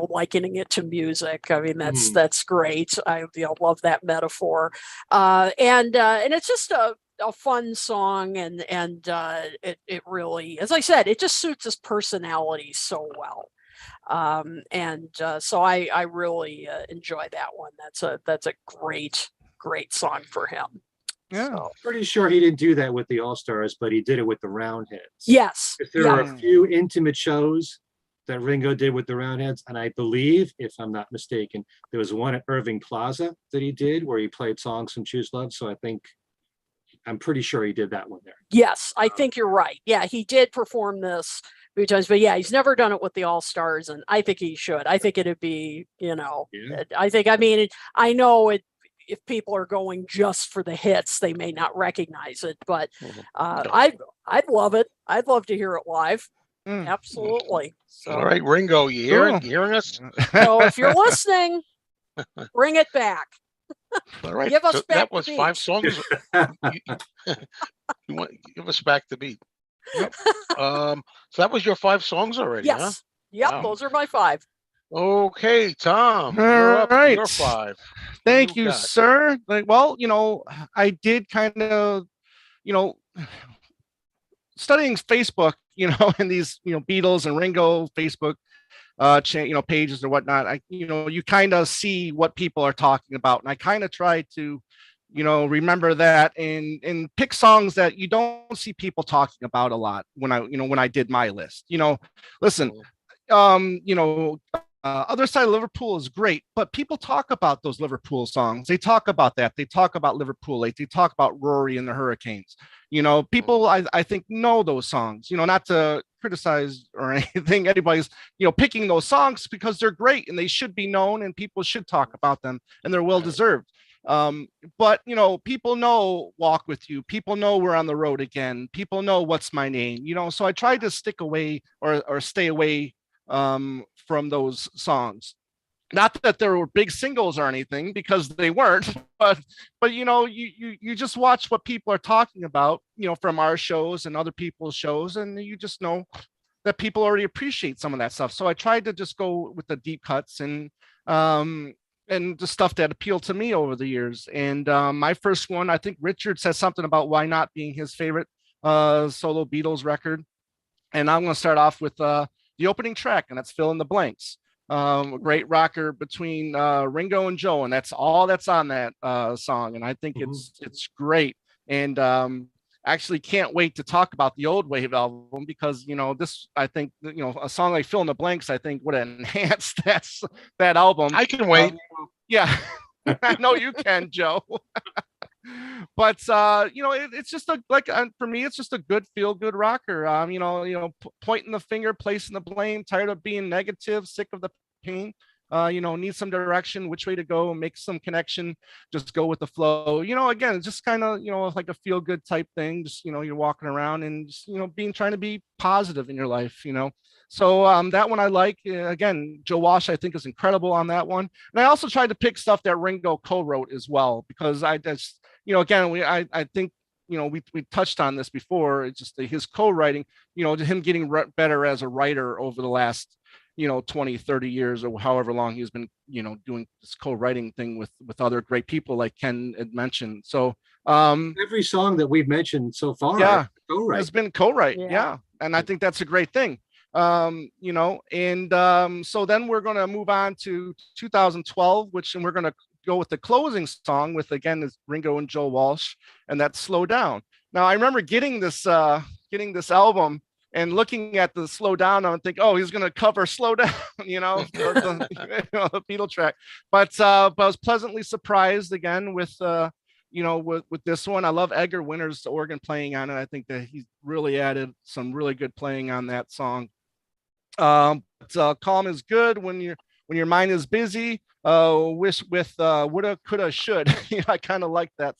likening it to music. I mean, that's great. I love that metaphor, and it's just a fun song, and it really, as I said, it just suits his personality so well. So I really enjoy that one. That's a great song for him. Yeah, so. Pretty sure he didn't do that with the All-Stars, but he did it with the Roundheads. Yes, there are a few intimate shows that Ringo did with the Roundheads, and I believe, if I'm not mistaken, there was one at Irving Plaza that he did where he played songs from Choose Love. So I'm pretty sure he did that one there. Yes, I think you're right. Yeah, he did perform this a few times, but yeah, he's never done it with the All-Stars, and I think he should. I think it'd be, I know it. If people are going just for the hits, they may not recognize it, but I'd love it. I'd love to hear it live. Absolutely. So, all right, Ringo, you hearing us? So if you're listening, bring it back. All right, give us back that was 5 songs. Give us back the beat. Yep. So that was your 5 songs already. Yes. Huh? Yep. Wow. Those are my 5. Okay, Tom, you're up. Right. You're 5. Thank you, sir. I did kind of, studying Facebook, and these, Beatles and Ringo Facebook, pages or whatnot. You kind of see what people are talking about, and I kind of try to, remember that and pick songs that you don't see people talking about a lot when I did my list. Listen. Other Side of Liverpool is great, but people talk about those Liverpool songs. They talk about that. They talk about Liverpool Lake. They talk about Rory and the Hurricanes. People I think know those songs. Not to criticize or anything. Anybody's picking those songs because they're great and they should be known and people should talk about them and they're well deserved. But people know Walk With You. People know We're on the Road Again. People know What's My Name. So I tried to stick away or stay away from those songs. Not that there were big singles or anything, because they weren't, but you just watch what people are talking about, from our shows and other people's shows, and you just know that people already appreciate some of that stuff. So I tried to just go with the deep cuts and the stuff that appealed to me over the years. And my first one, I think Richard said something about Why Not being his favorite solo Beatles record. And I'm going to start off with the opening track, and that's Fill in the Blanks. A great rocker between Ringo and Joe, and that's all that's on that song. And I think it's great. And actually can't wait to talk about the Old Wave album, because this, I think, a song like Fill in the Blanks, I think, would enhance that album. I can wait. Yeah, I know you can, Joe. But it's just for me, it's just a good feel good rocker. Pointing the finger, placing the blame, tired of being negative, sick of the pain. Need some direction, which way to go, make some connection, just go with the flow. Again, it's just kind of like a feel good type thing. Just you're walking around and just trying to be positive in your life. So that one I like. Again, Joe Walsh, I think, is incredible on that one. And I also tried to pick stuff that Ringo co-wrote as well, because I just again, I think we touched on this before. It's just his co-writing, to him getting better as a writer over the last 20, 30 years, or however long he's been doing this co-writing thing with other great people like Ken had mentioned. So every song that we've mentioned so far, has been co-write. Yeah. And I think that's a great thing. So then we're going to move on to 2012, and we're going to go with the closing song with, again, is Ringo and Joe Walsh, and that's Slow Down. Now I remember getting this album and looking at the Slow Down, I would think, oh, he's going to cover Slow Down, the Beatle track. But I was pleasantly surprised again with this one. I love Edgar Winter's organ playing on it. I think that he's really added some really good playing on that song. Calm is good when your mind is busy. With woulda, coulda, should. I kind of like that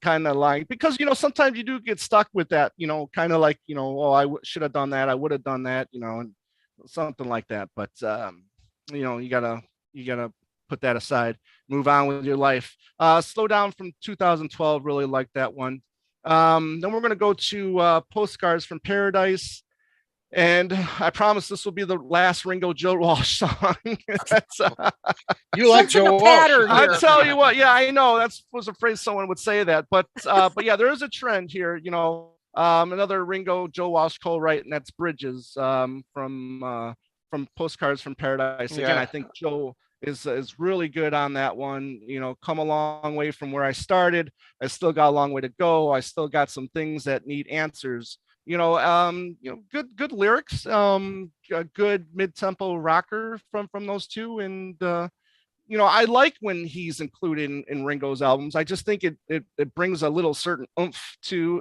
kind of line, because sometimes you do get stuck with that. Kind of like oh, I should have done that. I would have done that. And something like that. But you gotta put that aside. Move on with your life. Slow Down from 2012. Really like that one. Then we're gonna go to Postcards from Paradise. And I promise this will be the last Ringo Joe Walsh song. You like Joe Walsh? I tell you what, yeah, I know that was afraid someone would say that, but yeah, there is a trend here. Another Ringo Joe Walsh co-write, and that's Bridges from Postcards from Paradise. Again, I think Joe is really good on that one. Come a long way from where I started. I still got a long way to go. I still got some things that need answers. Good lyrics, a good mid-tempo rocker from those two. And, I like when he's included in Ringo's albums. I just think it brings a little certain oomph to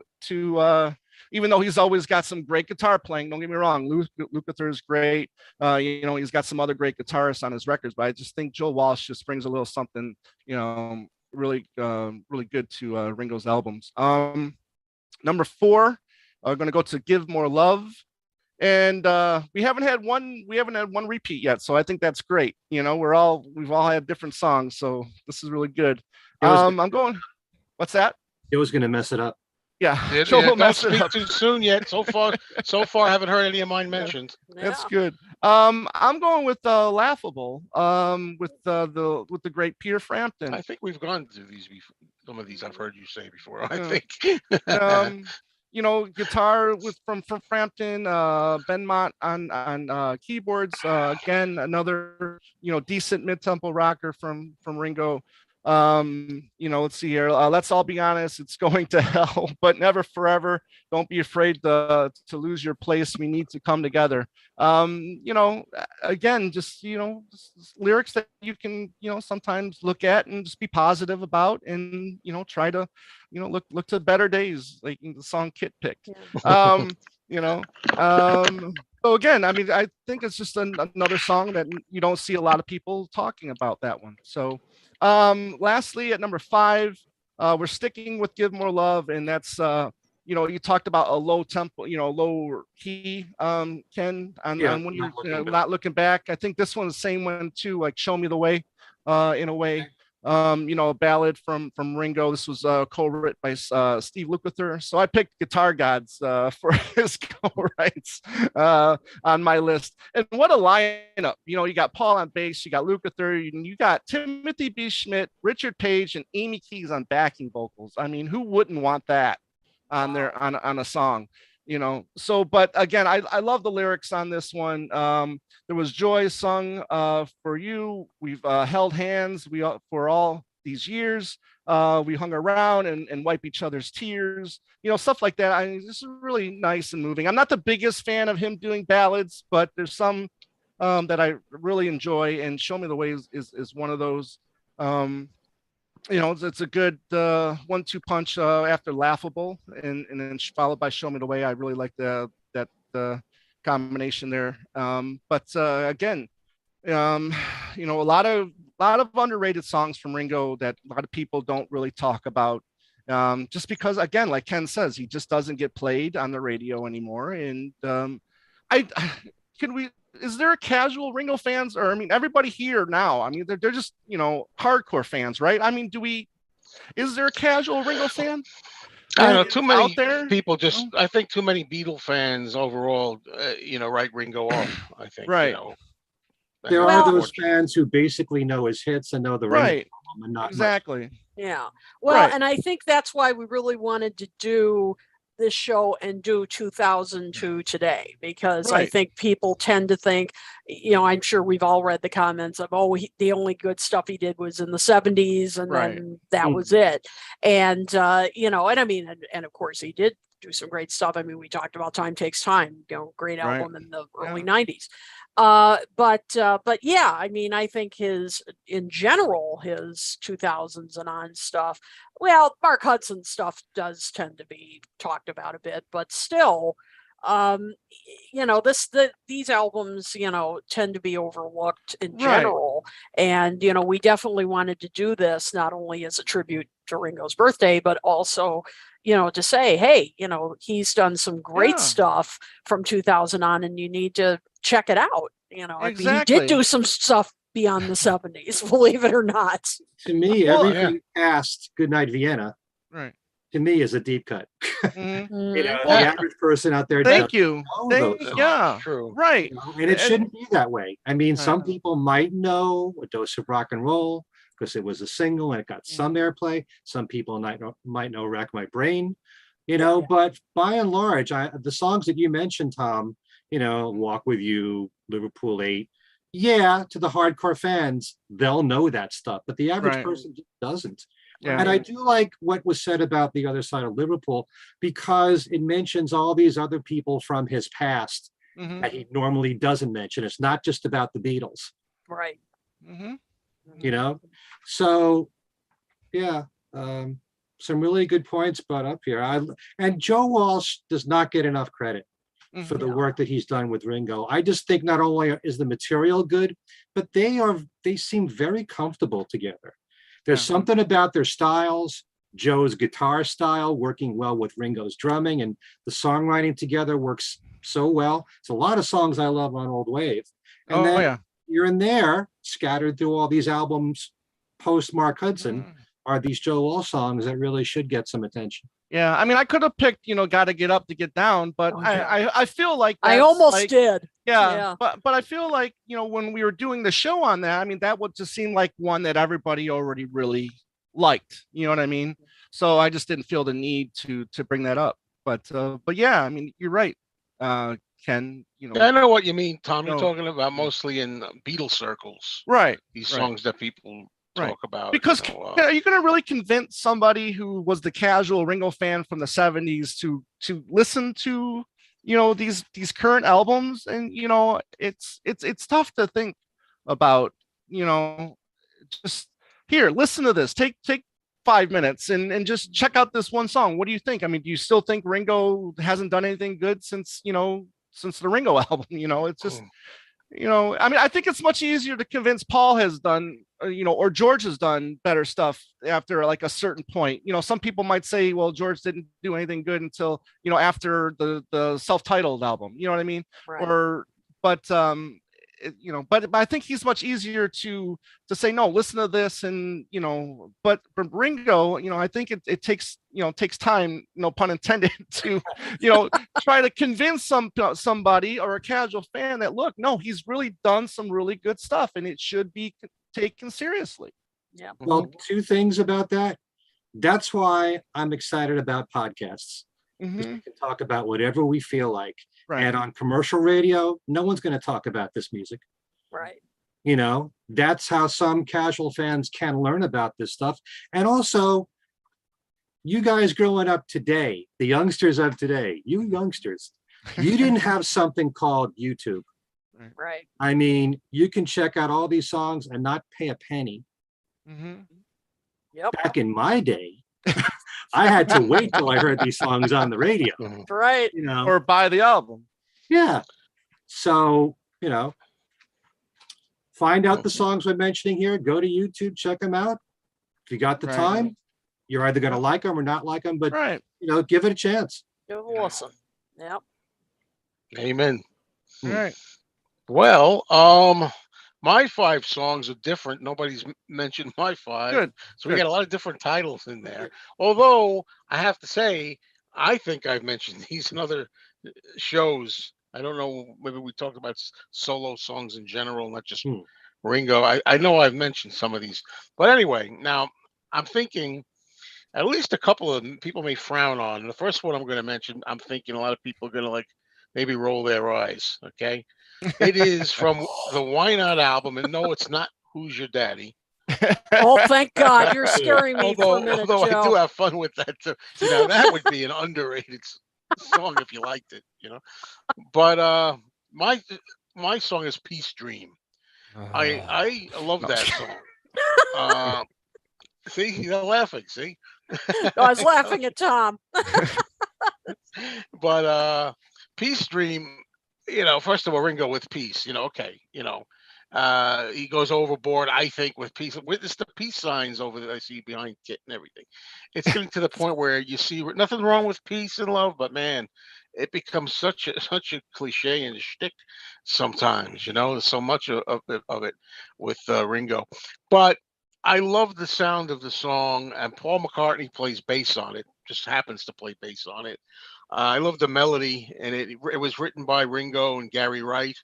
even though he's always got some great guitar playing, don't get me wrong, Lukather is great. He's got some other great guitarists on his records, but I just think Joe Walsh just brings a little something, really good to Ringo's albums. Number 4, going to go to Give More Love, and we haven't had one repeat yet, so I think that's great. We've all had different songs, so this is really good. I'm going. What's that? It was going to mess it up. Yeah, don't speak too soon yet. So far, I haven't heard any of mine mentioned. That's good. I'm going with Laughable, with the great Peter Frampton. I think we've gone through these before. Some of these I've heard you say before. I think. Guitar from Frampton, Ben Mott on keyboards. Again, another decent mid-tempo rocker from Ringo. Let's see here. Let's all be honest. It's going to hell, but never forever. Don't be afraid to lose your place. We need to come together. Again, just lyrics that you can, sometimes look at and just be positive about, and try to, look to better days, like the song Kit picked. Yeah. You know, so again, I mean, I think it's just another song that you don't see a lot of people talking about that one. So, lastly, at number 5, we're sticking with "Give More Love," and that's you talked about a low tempo, low key, Ken, on when you're not looking back. I think this one's the same one too, like "Show Me the Way," in a way. A ballad from Ringo. This was co-written by Steve Lukather. So I picked Guitar Gods for his co-writes on my list. And what a lineup! You got Paul on bass, you got Lukather, you got Timothy B. Schmidt, Richard Page, and Amy Keys on backing vocals. I mean, who wouldn't want that on their on a song? So but again, I love the lyrics on this one. There was joy sung for you. We've held hands for all these years. We hung around and wipe each other's tears, stuff like that. I mean, this is really nice and moving. I'm not the biggest fan of him doing ballads, but there's some that I really enjoy, and "Show Me the Way" is one of those. It's a good 1-2 punch after "Laughable," and then followed by "Show Me the Way." I really like that combination there. But again, a lot of underrated songs from Ringo that a lot of people don't really talk about, just because, again, like Ken says, he just doesn't get played on the radio anymore. And I can we is there a casual Ringo fans, or I mean, everybody here now, I mean, they're just hardcore fans, right? I mean, is there a casual Ringo fan? I don't know. Too many out there? people just. I think too many Beatle fans overall. Write Ringo off. I think. Right. There Well- are those fans who basically know his hits and know the Ringo Right. album and not much. Exactly. Yeah. Well, Right. and I think that's why we really wanted to do this show and do 2000 to today, because I Right. think people tend to think, I'm sure we've all read the comments of, the only good stuff he did was in the 70s, and Right. then that was it. And, and I mean, and of course he did do some great stuff. I mean, we talked about Time Takes Time, great Right. album in the early Yeah. 90s. But yeah, I mean, I think his 2000s and on stuff, well, Mark Hudson stuff does tend to be talked about a bit, but still, these albums, tend to be overlooked in Right. general. And, we definitely wanted to do this not only as a tribute to Ringo's birthday, but also, to say, hey, he's done some great Yeah. stuff from 2000 on, and you need to check it out. I mean, he Exactly. did do some stuff beyond the 70s, believe it or not. To me, Well, everything past "Goodnight Vienna" Right. to me is a deep cut. Mhm. Mm, The average person out there Thank doesn't you. know Thank, those songs, yeah. True. Right. and it shouldn't be that way. I mean, some Right. people might know "A Dose of Rock and Roll" because it was a single and it got some airplay. Some people might know "Rack My Brain," but by and large, the songs that you mentioned, Tom, "Walk with You," "Liverpool 8," yeah, to the hardcore fans, they'll know that stuff, but the average Right. person just doesn't. Yeah. And I do like what was said about "The Other Side of Liverpool," because it mentions all these other people from his past Mhm. that he normally doesn't mention. It's not just about the Beatles, right. Mhm. So yeah, some really good points brought up here. And Joe Walsh does not get enough credit for the Yeah. work that he's done with Ringo. I just think not only is the material good, but they seem very comfortable together. There's Yeah. something about their styles, Joe's guitar style working well with Ringo's drumming, and the songwriting together works so well. It's a lot of songs I love on Old Wave. And Oh, then yeah. here and there, scattered through all these albums post Mark Hudson, Mhm. are these Joe Walsh songs that really should get some attention. Yeah. I mean, I could have picked, "Gotta Get Up to Get Down," but Oh, I feel like I that's almost like, did. yeah, Yeah. but I feel like, when we were doing the show on that, I mean, that would just seem like one that everybody already really liked. You know what I mean? So I just didn't feel the need to bring that up. But yeah, I mean, you're right, Ken. Yeah, I know what you mean, Tom. You're No. talking about mostly in Beatle circles. Right. These Right. songs that people talk about. Because are you going to really convince somebody who was the casual Ringo fan from the 70s to listen to, these current albums? And, it's tough to think about, just here, listen to this, take 5 minutes and just check out this one song. What do you think? I mean, do you still think Ringo hasn't done anything good since the Ringo album? It's just, I mean, I think it's much easier to convince Paul has done, or George has done better stuff after like a certain point. Some people might say, well, George didn't do anything good until, after the self-titled album, you know what I mean? Right. But but I think he's much easier to say, no, listen to this. And, but from Ringo, I think it takes time, no pun intended, to, try to convince somebody or a casual fan that, look, no, he's really done some really good stuff and it should be taken seriously. Yeah. Well, two things about that. That's why I'm excited about podcasts. Mm-hmm. We can talk about whatever we feel like. Right. And on commercial radio, no one's going to talk about this music. Right. That's how some casual fans can learn about this stuff. And also, you guys growing up today, the youngsters of today, you youngsters, you didn't have something called YouTube. Right. I mean, you can check out all these songs and not pay a penny. Mm-hmm. Yep. Back in my day, I had to wait till I heard these songs on the radio. Right. Or buy the album. Yeah. So, find out the songs we're mentioning here. Go to YouTube, check them out. If you got the time, you're either going to like them or not like them, but, give it a chance. Give it a listen. Yep. Amen. Right. Well, my 5 songs are different. Nobody's mentioned my 5. Good. So we got a lot of different titles in there. Although I have to say, I think I've mentioned these in other shows. I don't know. Maybe we talked about solo songs in general, not just Ringo. I know I've mentioned some of these. But anyway, now I'm thinking at least a couple of them people may frown on. And the first one I'm going to mention, I'm thinking a lot of people are going to maybe roll their eyes. Okay. It is from the Why Not album. And no, it's not Who's Your Daddy. Oh, thank God. You're scaring me for a minute, although Joe. I do have fun with that too. That would be an underrated song if you liked it, But my song is Peace Dream. I love that song. See, you're laughing, see? I was laughing at Tom. But Peace Dream, first of all, Ringo with peace, okay, he goes overboard, I think, with peace. Witness the peace signs over there I see behind Kit and everything. It's getting to the point where you see nothing wrong with peace and love, but man, it becomes such a cliche and a shtick sometimes. There's so much of it with Ringo. But I love the sound of the song, and Paul McCartney plays bass on it. Just happens to play bass on it. I love the melody, and it was written by Ringo and Gary Wright,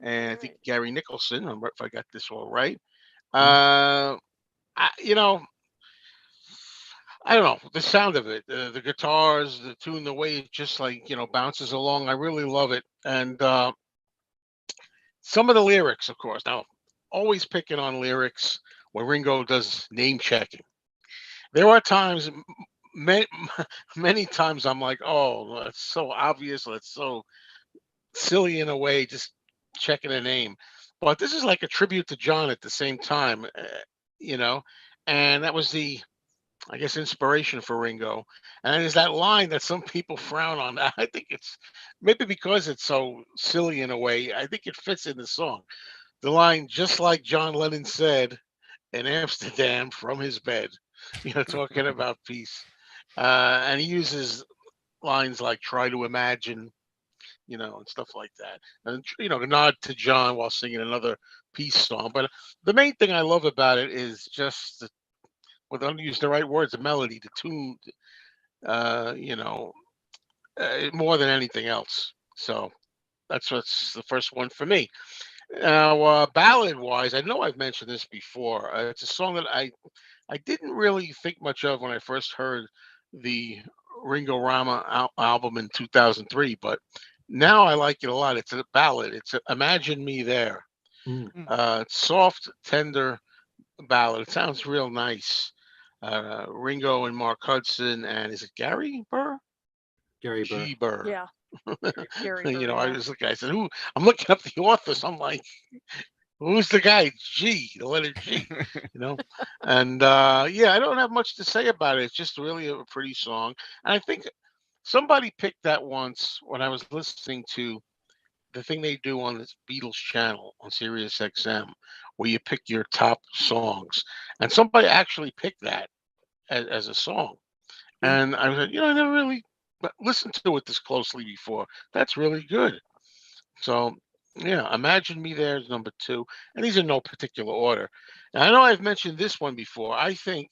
and I think Gary Nicholson, if I got this all right. I don't know, the sound of it, the guitars, the tune, the way it just bounces along. I really love it. And some of the lyrics, of course. Now, always picking on lyrics when Ringo does name checking. There are times, many times, I'm like, oh, that's so obvious. That's so silly in a way, just checking a name. But this is like a tribute to John at the same time, and that was I guess, inspiration for Ringo. And there's that line that some people frown on. I think it's maybe because it's so silly in a way. I think it fits in the song. The line, just like John Lennon said in Amsterdam from his bed, talking about peace. And he uses lines like try to imagine, and stuff like that. And, a nod to John while singing another peace song. But the main thing I love about it is just well, don't use the right words, the melody, the tune, more than anything else. So that's what's the first one for me. Now, ballad-wise, I know I've mentioned this before. It's a song that I didn't really think much of when I first heard the Ringo Rama album in 2003, but now I like it a lot. It's a ballad. It's Imagine Me There. It's soft, tender, ballad. It sounds real nice. Ringo and Mark Hudson, and is it Gary Burr? Gary Burr. G Burr. Yeah. Gary You Burr, know, I yeah. was looking. I said, "Who?" I'm looking up the authors. I'm like, "Who's the guy?" G, the letter G. You know, and yeah, I don't have much to say about it. It's just really a pretty song, and I think somebody picked that once when I was listening to the thing they do on this Beatles channel on Sirius XM, where you pick your top songs, and somebody actually picked that as a song, Hmm. and I was like, I never really listened to it this closely before. That's really good. So yeah, Imagine Me There is number two, and these are no particular order. And I know I've mentioned this one before. I think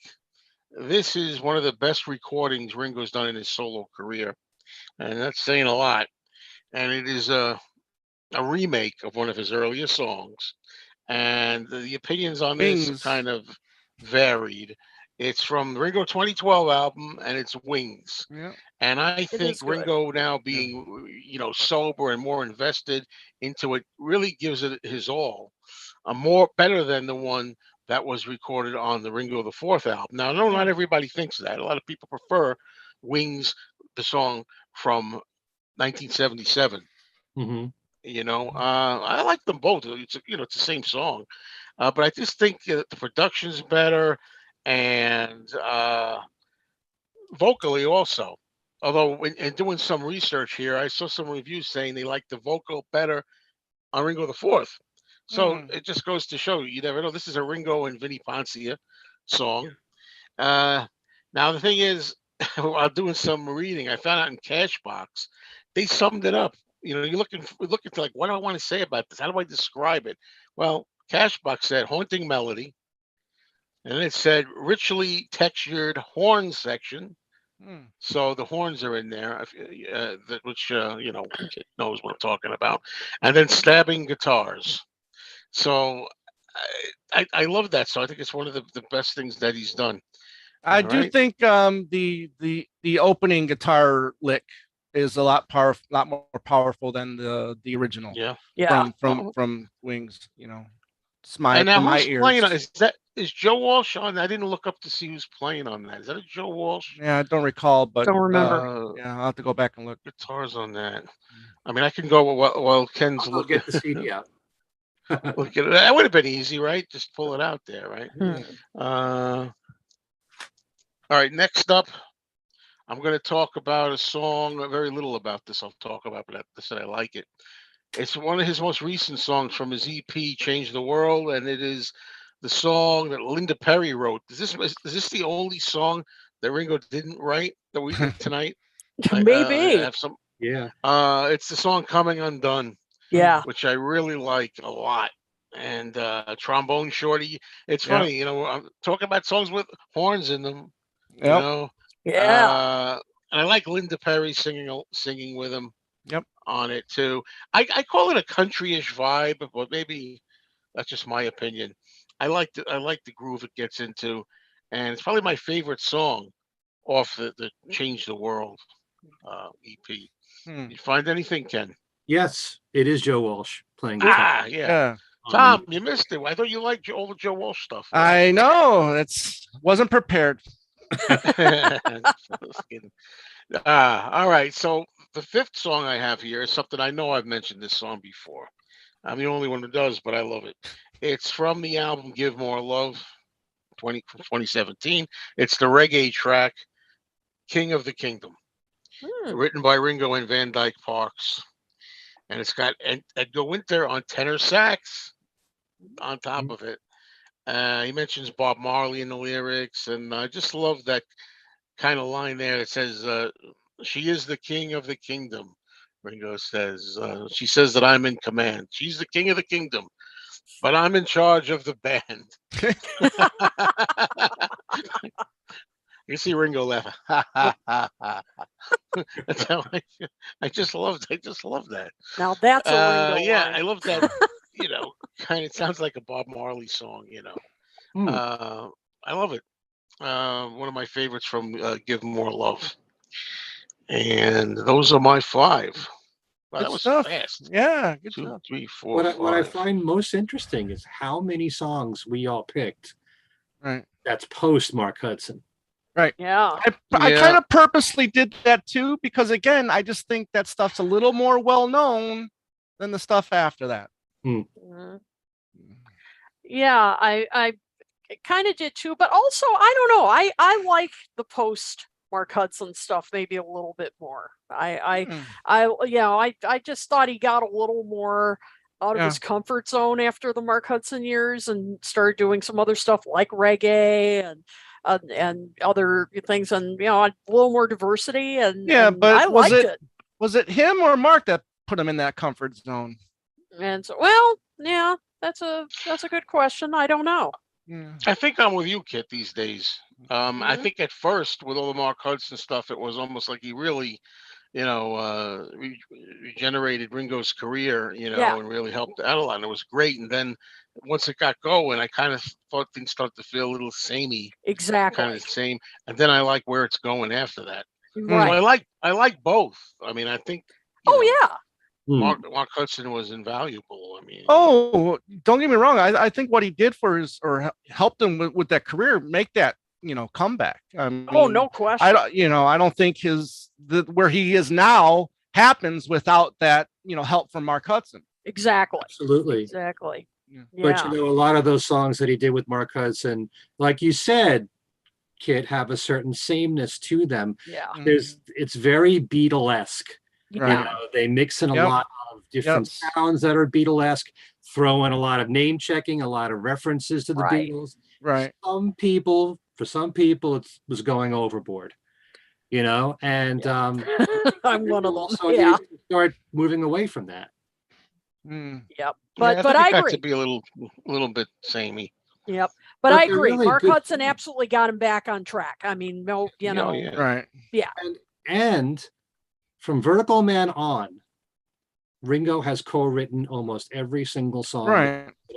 this is one of the best recordings Ringo's done in his solo career, and that's saying a lot. And it is a remake of one of his earlier songs, and the opinions on this are Wings. kind of varied. It's from the Ringo 2012 album, and it's Wings. Yeah. And I It think is good. Ringo now Yeah. being, sober and more invested into it really gives it his all. More better than the one that was recorded on the Ringo the Fourth album. Now, I know not Hmm. everybody thinks that. A lot of people prefer Wings, the song from 1977. Hmm. I like them both. It's the same song, but I just think the production's better, and vocally also. Although, in doing some research here, I saw some reviews saying they like the vocal better on Ringo the Fourth. So Hmm. it just goes to show you never know. This is a Ringo and Vinnie Poncia song. Uh, Now the thing is, while doing some reading, I found out in Cashbox, they summed it up. You're looking to like, what do I want to say about this? How do I describe it? Well, Cashbox said haunting melody, and it said richly textured horn section. Hmm. So the horns are in there, which knows what I'm talking about, and then stabbing guitars. So I love that. So I think it's one of the best things that he's done. I All do right. think the opening guitar lick is a lot more powerful than the original Yeah. Yeah. Oh, from Wings. It's and now from my who's playing on? ears. Is Joe Walsh on? I didn't look up to see who's playing on that. Is that a Joe Walsh? Yeah, I don't recall, but Don't remember. yeah, I'll have to go back and look. Guitars on that. I mean, I can go while Ken's I'll go looking. get the CD out. Look at it. That would have been easy, right? Just pull it out there, right? Hmm. All right. Next up, I'm going to talk about a song. Very little about this. I'll talk about, but I said I like it. It's one of his most recent songs from his EP, "Change the World," and it is the song that Linda Perry wrote. Is this the only song that Ringo didn't write that we tonight? I Maybe. have some. Yeah. It's the song "Coming Undone," Yeah. which I really like a lot. And Trombone Shorty. It's Yep. funny, I'm talking about songs with horns in them. You Yep. know, Yeah. uh, and I like Linda Perry singing with him Yep. on it too. I call it a country-ish vibe, but maybe that's just my opinion. I like the groove it gets into, and it's probably my favorite song off the Change the World EP. Hmm. You find anything, Ken? Yes, it is Joe Walsh playing guitar Ah, yeah. Yeah. on Tom, the. you missed it. I thought you liked all the Joe Walsh stuff. I know. It's wasn't prepared. Just kidding. All right. So the fifth song I have here is something I know I've mentioned this song before. I'm the only one who does, but I love it. It's from the album "Give More Love" from 2017. It's the reggae track "King of the Kingdom," Hmm. written by Ringo and Van Dyke Parks, and it's got Edgar Winter on tenor sax on top of it. He mentions Bob Marley in the lyrics, and I just love that kind of line there that says, "She is the king of the kingdom." Ringo says, "She says that I'm in command. She's the king of the kingdom, but I'm in charge of the band." You see Ringo laugh. Ha ha ha ha. That's how I feel. I just love that. Now that's a Ringo Yeah, line. I love that. Kind of sounds like a Bob Marley song. Hmm. Uh, I love it. One of my favorites from "Give More Love," and those are my five. Wow, Good that was stuff. fast. Yeah. Good Two, job. three, four, What I five. find most interesting is how many songs we all picked Right. That's post Mark Hudson. Yeah. I kind of purposely did that too, because again, I just think that stuff's a little more well known than the stuff after that. Mhm. Yeah, I kind of did too, but also I don't know. I like the post Mark Hudson stuff maybe a little bit more. I just thought he got a little more out of his comfort zone after the Mark Hudson years and started doing some other stuff like reggae and other things, and a little more diversity, and but I liked it. Was it him or Mark that put him in that comfort zone? And so, well, yeah, that's a good question. I don't know. I think I'm with you, Kit, these days. I think at first, with all the Mark Hudson stuff, it was almost like he really, regenerated Ringo's career, and really helped out a lot. And it was great. And then once it got going, I kind of thought things started to feel a little samey, Exactly. kind of the same. And then I like where it's going after that. Right. So I like both. I mean, I think. Mark Hudson was invaluable. I mean, don't get me wrong. I think what he did helped him with that career make that comeback. I mean, no question. I don't think where he is now happens without that help from Mark Hudson. Exactly. Absolutely. Exactly. Yeah. But a lot of those songs that he did with Mark Hudson, like you said, Kit, have a certain sameness to them. Yeah. It's very Beatlesque. Right. They mix in a lot of different sounds that are Beatlesque, throw in a lot of name checking, a lot of references to the Beatles. Right. For some people, it was going overboard, and I'm one of those. So you start moving away from that. Yep. But I agree. Got to be a little bit samey. Yep. But I agree. Really Mark Hudson absolutely got him back on track. I mean, right. Yeah. And from Vertical Man on, Ringo has co-written almost every single song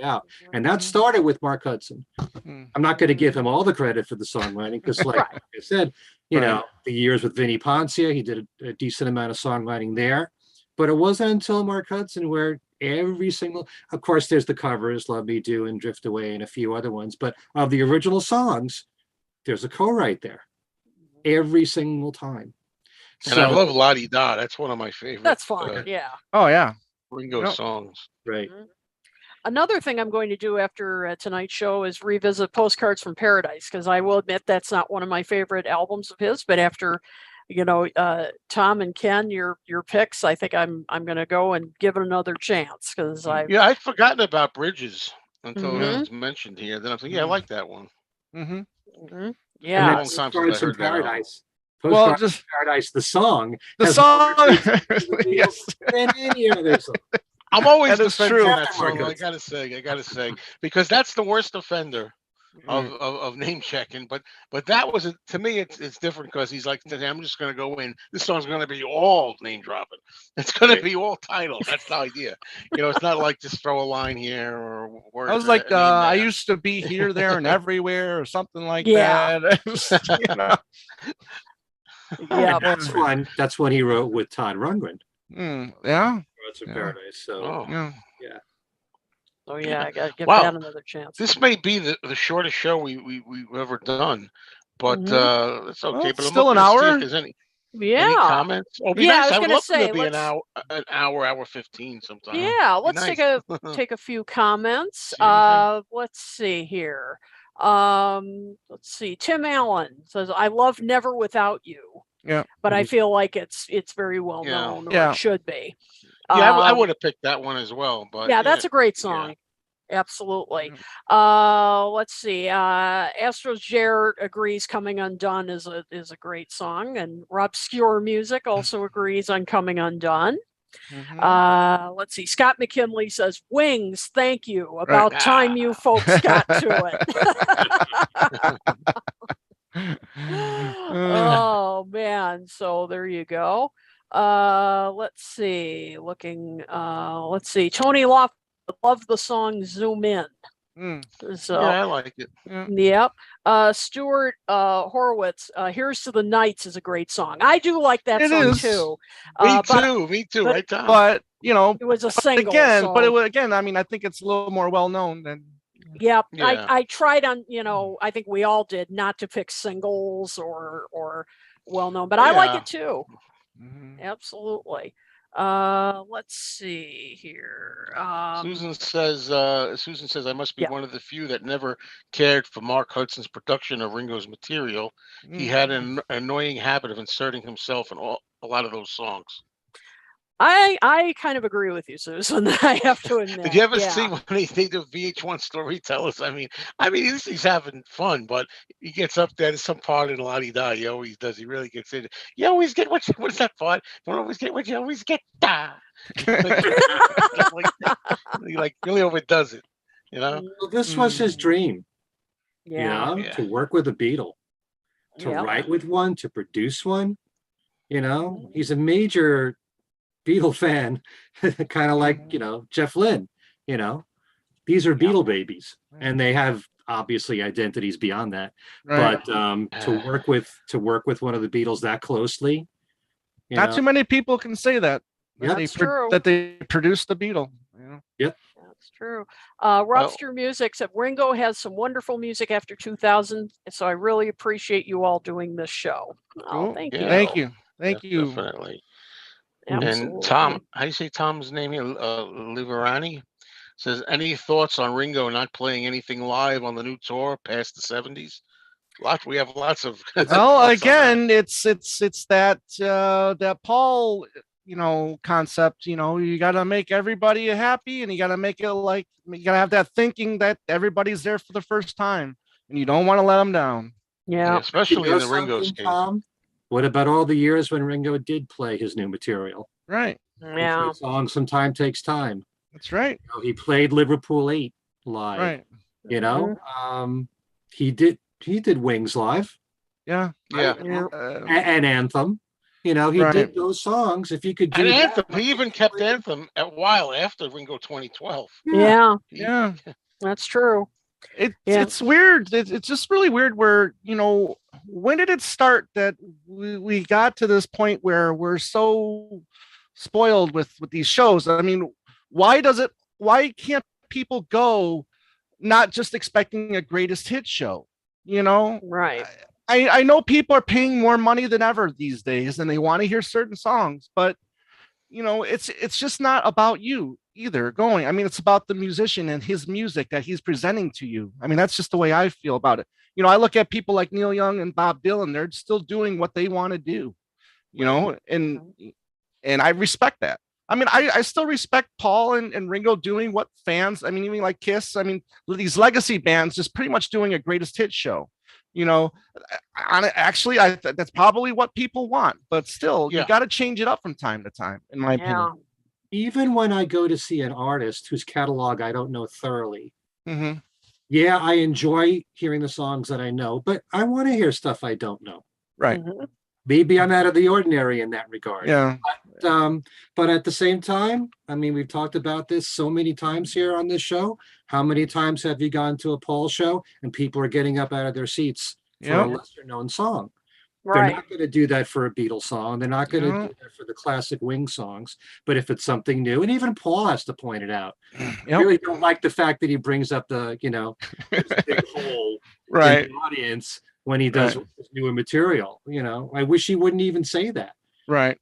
out. And that started with Mark Hudson. I'm not going to give him all the credit for the songwriting because, like I said, the years with Vinnie Poncia, he did a decent amount of songwriting there. But it wasn't until Mark Hudson where every single, of course, there's the covers, Love Me Do and Drift Away and a few other ones. But of the original songs, there's a co-write there every single time. And I love La Di Da. That's one of my favorites. That's fun. Oh, yeah. Ringo songs. Right. Another thing I'm going to do after tonight's show is revisit Postcards from Paradise, because I will admit that's not one of my favorite albums of his. But after, Tom and Ken, your picks, I think I'm going to go and give it another chance because I'd forgotten about Bridges until it was mentioned here. Then I'm thinking, I like that one. Yeah. Postcards from Paradise. Postcards from Paradise, the song. Yes. Than any other song. I'm always defending that song. I gotta say, because that's the worst offender of name checking. But that was to me, it's different because he's like, I'm just gonna go in. This song's gonna be all name dropping. It's gonna be all titles. That's the idea. It's not like just throw a line here or word. I was like, I used to be here, there, and everywhere, or something like that. Yeah, that's what he wrote with Todd Rundgren. Postcards from Paradise. So Oh yeah, I gotta give that another chance. This may be the shortest show we've ever done, but it's okay. Well, but still an hour. If there's any comments? I was gonna say, be an hour 15 sometime. Yeah, let's take a few comments. Let's see here. Let's see. Tim Allen says, "I love Never Without You." Yeah, but I feel like it's very well known, or it should be. I would have picked that one as well. But that's a great song. Absolutely. Let's see. Astros Jared agrees Coming Undone is a great song, and Rob Obscure Music also agrees on Coming Undone. Let's see. Scott McKinley says, "Wings, thank you. About time you folks got to it." Oh man, so there you go. Let's see. Let's see. Tony Loft loved the song Zoom In. So I like it. Yep. Stuart Horowitz, Here's to the Nights is a great song. I do like that song too. Me too, right, Tom? But it was a single again, so. but I mean, I think it's a little more well known than Yeah, Yeah. I tried on, I think we all did not to pick singles or well known, but I like Yeah. it too. Mhm. Absolutely. Let's see here. Susan says I must be Yeah. one of the few that never cared for Mark Hudson's production of Ringo's material. He had an annoying habit of inserting himself in a lot of those songs. I kind of agree with you, Susan. I have to admit. Did you ever Yeah. see when they do VH1 storytellers? He's having fun, but he gets up there to some part in La Di Da. He always does. He really gets in. You always get what is that part? Don't always get what you always get. Da. He really overdoes it. You know? Well, this was his dream, Yeah. Yeah. to work with a Beatle, to Yeah. write with one, to produce one. Mhm. He's a major Beatle fan, kind of like, Jeff Lynne, you know, these are Yeah. Beatle babies, and they have obviously identities beyond that. Right. But to work with one of the Beatles that closely, Not too many people can say that. Yep. That's true. That they produced the Beatle. Yep. That's true. Robster Music said Ringo has some wonderful music after 2000, so I really appreciate you all doing this show. Oh, Cool. thank Yeah. you. Thank you. Thank you. Definitely. Absolutely. And Tom, how do you say Tom's name here? Liverani says, any thoughts on Ringo not playing anything live on the new tour past the 70s? We have lots of. Well, thoughts on again, it's that that Paul, concept. You got to make everybody happy, and you got to make it like you got to have that thinking that everybody's there for the first time, and you don't want to let them down. Yeah. Yeah, especially in the Ringo's case. Tom, what about all the years when Ringo did play his new material? Right. Yeah. Songs Sometime Takes Time. That's right. He played Liverpool 8 live. Right. He did Wings live. Yeah. Yeah. And Anthem. He did those songs. If you could do And that, Anthem, he even kept Anthem a while after Ringo 2012. Yeah. Yeah. That's true. It's weird. It's just really weird where, when did it start that we got to this point where we're so spoiled with these shows? I mean, why can't people go not just expecting a greatest hit show? Right. I know people are paying more money than ever these days and they want to hear certain songs, but it's just not about you either going. I mean, it's about the musician and his music that he's presenting to you. I mean, that's just the way I feel about it. I look at people like Neil Young and Bob Dylan, they're still doing what they want to do, and I respect that. I mean, I still respect Paul and Ringo doing what fans, I mean, even like Kiss, I mean, these legacy bands just pretty much doing a greatest hit show. Actually, that's probably what people want, but still, you got to change it up from time to time, in my opinion. Even when I go to see an artist whose catalog I don't know thoroughly, Mm-hmm. yeah, I enjoy hearing the songs that I know, but I want to hear stuff I don't know. Right. Mm-hmm. Maybe I'm out of the ordinary in that regard. Yeah. But at the same time, I mean, we've talked about this so many times here on this show. How many times have you gone to a Paul show and people are getting up out of their seats for a lesser known song? Right. They're not going to do that for a Beatles song. They're not going to do that for the classic Wings songs. But if it's something new, and even Paul has to point it out. I really don't like the fact that he brings up the, this big hole in the audience when he does his newer material. I wish he wouldn't even say that. Right.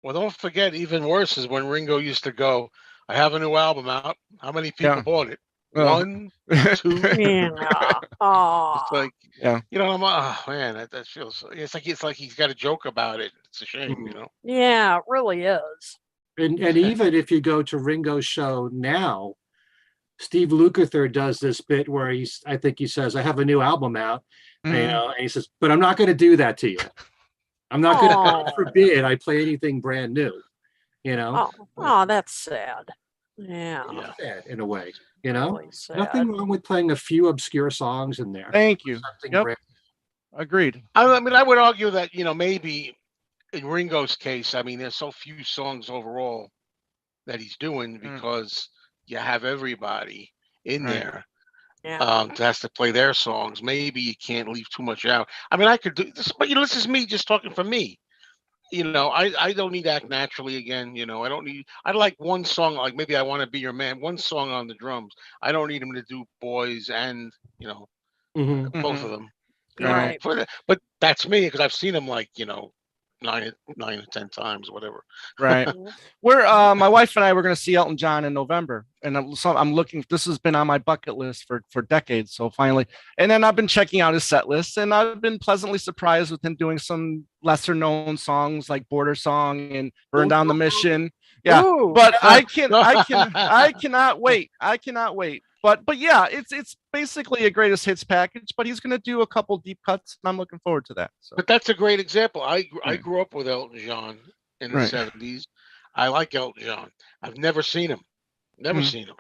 Well, don't forget, even worse is when Ringo used to go, I have a new album out. How many people bought it? One, two. Yeah. Oh. It's like, man, that feels, it's like he's got a joke about it. It's a shame, Yeah, it really is. And even if you go to Ringo's show now, Steve Lukather does this bit where I think he says, I have a new album out, and he says, but I'm not going to do that to you. I'm not going to, God forbid I play anything brand new, Oh, that's sad. Yeah. Sad in a way, Really sad. nothing wrong with playing a few obscure songs in there. Thank you. Yep. Agreed. I mean, I would argue that, maybe in Ringo's case, I mean, there's so few songs overall that he's doing because you have everybody in there. Has to play their songs. Maybe you can't leave too much out. I mean, I could do this, but this is me just talking for me. I don't need to act naturally again. I don't need. I like one song, like maybe I want to be your man. One song on the drums. I don't need him to do boys and Mhm. both of Mhm. them. Right. For the, but that's me because I've seen him like nine or 10 times, whatever. Right. We're my wife and I were going to see Elton John in November, and I'm looking. This has been on my bucket list for decades. So finally, and then I've been checking out his set list, and I've been pleasantly surprised with him doing some lesser known songs like Border Song and Burn Down the Mission. Yeah, Ooh. but I cannot wait. I cannot wait. But yeah, it's basically a greatest hits package. But he's going to do a couple deep cuts, and I'm looking forward to that. So But that's a great example. I right, grew up with Elton John in the right. '70s. I like Elton John. I've never seen him. Never Mm, seen him.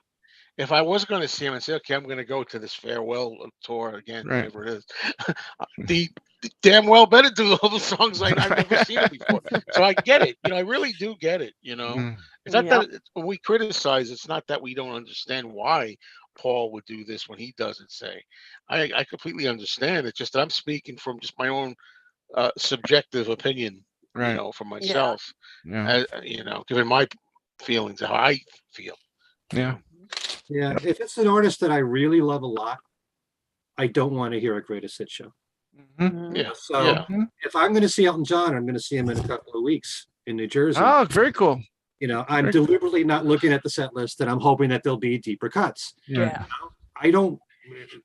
If I was going to see him and say, okay, I'm going to go to this farewell tour again, right. whatever it is, the damn well better do all the songs I've never seen him before. So I get it. I really do get it. Mm, It's not Yep. that when we criticize, it's not that we don't understand why Paul would do this when he does it. Say, I completely understand. It's just that I'm speaking from just my own subjective opinion. right. For Yeah. myself, Yeah. given my feelings, how I feel. You Yeah. know. Yeah, if it's an artist that I really love a lot, I don't want to hear a greatest hit show. Mhm. Mhm. Yeah. So Yeah. Mhm. if I'm going to see Elton John, I'm going to see him in a couple of weeks in New Jersey. Oh, very cool. I'm Very cool. deliberately not looking at the set list, and I'm hoping that there'll be deeper cuts. Right. Yeah. I don't.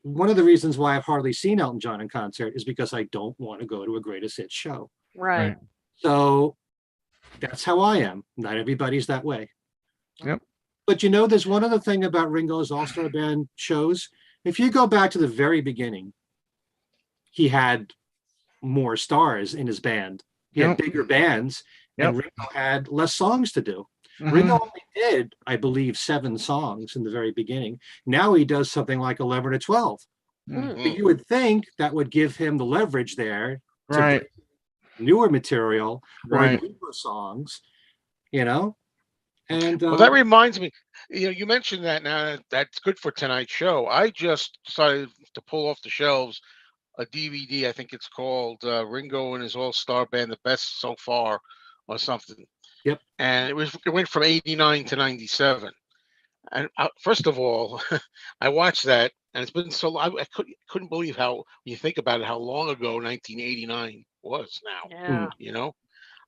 One of the reasons why I've hardly seen Elton John in concert is because I don't want to go to a greatest hit show. Right. Right. So that's how I am. Not everybody's that way. Yep. But there's one other thing about Ringo's All-Star Band shows. If you go back to the very beginning, he had more stars in his band. He had Yep. bigger bands, and Yep. Ringo had less songs to do. Ringo Mhm. only did, I believe, 7 songs in the very beginning. Now he does something like 11 or 12. Mm. Mm. But you would think that would give him the leverage there to Right. bring newer material or Right. newer songs, you know? And Well, that reminds me. You mentioned that now. That's good for tonight's show. I just decided to pull off the shelves a DVD. I think it's called Ringo and his All Star Band, the best so far, or something. yep. And it went from '89 to '97. And first of all, I watched that, and it's been so long. I couldn't believe how, when you think about it, how long ago 1989 was now. Yeah.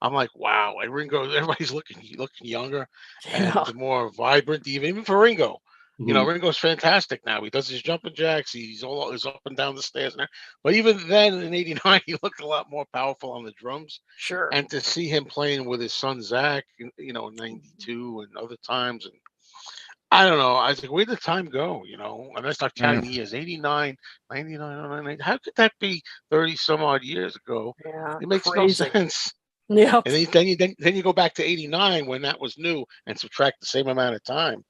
I'm like, wow, and Ringo, everybody's looking younger Yeah. and more vibrant, even for Ringo. Mhm. Ringo's fantastic now. He does his jumping jacks. He's up and down the stairs now. But even then, in '89, he looked a lot more powerful on the drums. Sure. And to see him playing with his son Zach, in '92 and other times, and I don't know. I was like, where did the time go? And I start counting Right. the years 89, 99, 99. How could that be 30 some odd years ago? Yeah. It makes no Crazy. sense. Yep. And then you go back to '89 when that was new and subtract the same amount of time.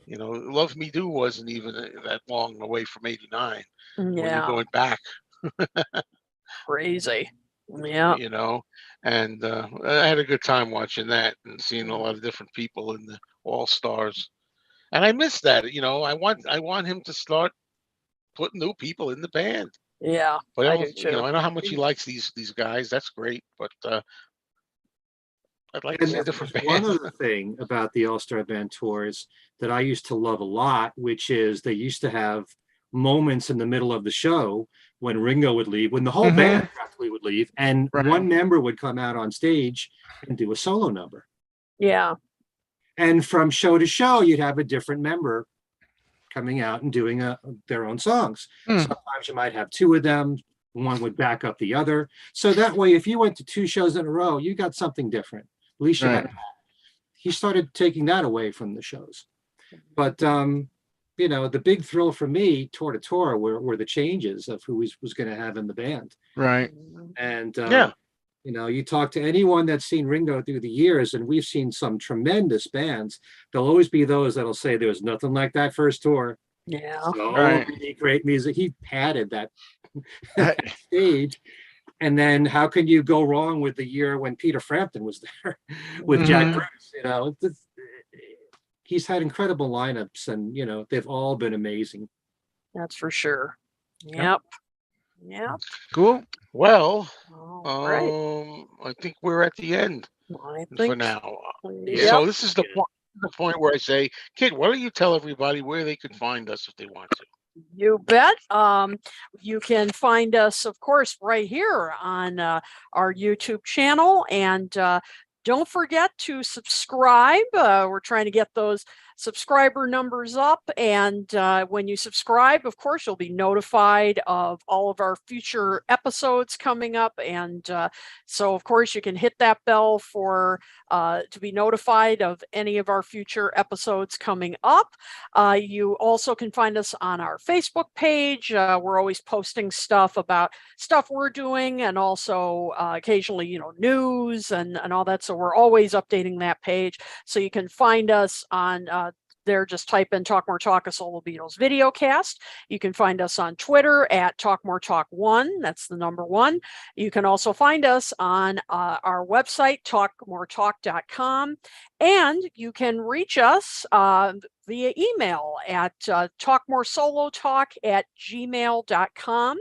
Love Me Do wasn't even that long away from '89 when you're Yeah. going back. Crazy. Yeah. you know, and I had a good time watching that and seeing a lot of different people in the All Stars. And I miss that. I want him to start putting new people in the band. Yeah. But I do too. I know how much he likes these guys. That's great. But I'd like to And see a there's different one band. other thing about the All-Star Band tours that I used to love a lot, which is they used to have moments in the middle of the show when Ringo would leave, when the whole Mhm. band practically would leave, and Right. one member would come out on stage and do a solo number. Yeah. And from show to show, you'd have a different member coming out and doing their own songs. Mm. Sometimes you might have two of them. One would back up the other. So that way, if you went to 2 shows in a row, you got something different. At least you Right. had. He started taking that away from the shows. But the big thrill for me, tour to tour, were the changes of who was going to have in the band. Right. And Yeah. you talk to anyone that's seen Ringo through the years, and we've seen some tremendous bands. There'll always be those that'll say there was nothing like that first tour. Yeah. So Right. many great music. He padded that I- stage. And then how can you go wrong with the year when Peter Frampton was there with Jack Mhm. Bruce? He's had incredible lineups, and they've all been amazing. That's for sure. Yep. Yep. Cool. Well, All right. I think we're at the end I for think, now. yep. So this is the point where I say, Kid, why don't you tell everybody where they can find us if they want to? You bet. You can find us, of course, right here on our YouTube channel. And don't forget to subscribe. We're trying to get those subscriber numbers up. And when you subscribe, of course, you'll be notified of all of our future episodes coming up. And so, of course, you can hit that bell for to be notified of any of our future episodes coming up. You also can find us on our Facebook page. We're always posting stuff about stuff we're doing, and also occasionally, news and all that. So we're always updating that page. So you can find us on there. Just type in Talk More Talk, a Solo Beatles video cast. You can find us on Twitter at Talk More Talk 1. That's the number 1. You can also find us on our website, talkmoretalk.com. And you can reach us via email at talkmoresolotalk@gmail.com.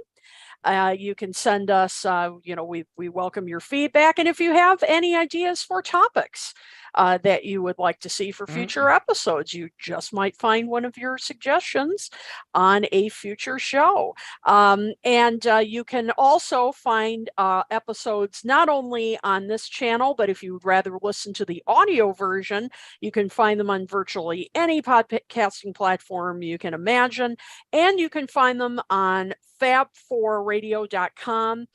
You can send us, we welcome your feedback. And if you have any ideas for topics that you would like to see for future episodes, you just might find one of your suggestions on a future show. And you can also find episodes not only on this channel, but if you'd rather listen to the audio version, you can find them on virtually any podcasting platform you can imagine. And you can find them on fab4radio.com.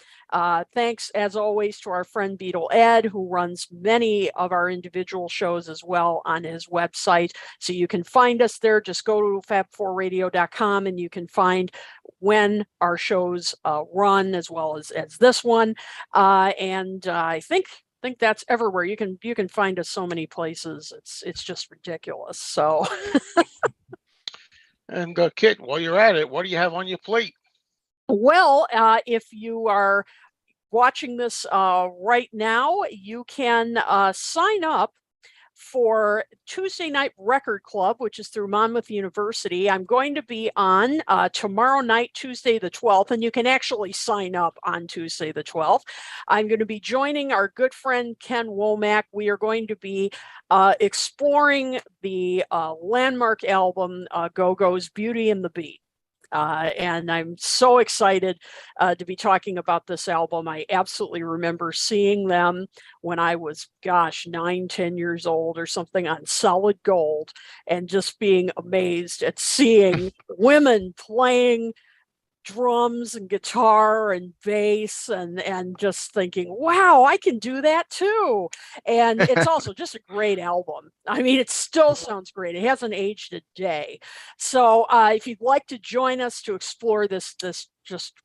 Thanks, as always, to our friend Beatle Ed, who runs many of our individual shows as well on his website. So you can find us there. Just go to fab4radio.com and you can find when our shows run, as well as this one. And I think that's everywhere. You can find us so many places. It's just ridiculous. So. And Kit, while you're at it, what do you have on your plate? Well, if you are watching this right now, you can sign up for Tuesday Night Record Club, which is through Monmouth University. I'm going to be on tomorrow night, Tuesday the 12th, and you can actually sign up on Tuesday the 12th. I'm going to be joining our good friend Ken Womack. We are going to be exploring the landmark album, Go-Go's Beauty and the Beat. And I'm so excited to be talking about this album. I absolutely remember seeing them when I was, 9-10 years old or something, on Solid Gold, and just being amazed at seeing women playing drums and guitar and bass, and just thinking, wow, I can do that too. And it's also just a great album. I mean, it still sounds great. It hasn't aged a day. So if you'd like to join us to explore this just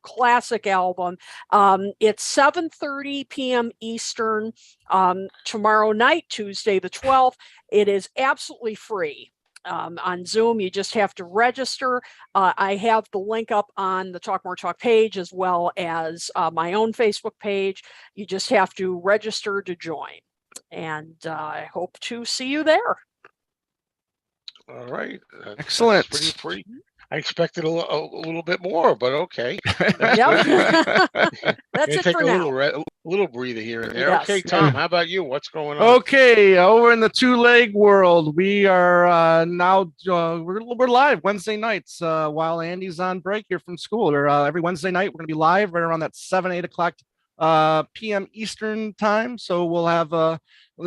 classic album, it's 7:30 p.m. Eastern tomorrow night, Tuesday the 12th. It is absolutely free. On Zoom, you just have to register. I have the link up on the Talk More Talk page, as well as my own Facebook page. You just have to register to join. And I hope to see you there. All right. Excellent. That's pretty free. I expected a little bit more, but okay. Yep. That's it take for a now. little breather here and there. Yes. Okay, Tom, how about you? What's going on? Okay, over in the two-leg world, we are now we're live Wednesday nights while Andy's on break here from school. Or every Wednesday night we're going to be live right around that 7-8 o'clock p.m. Eastern time. So we'll have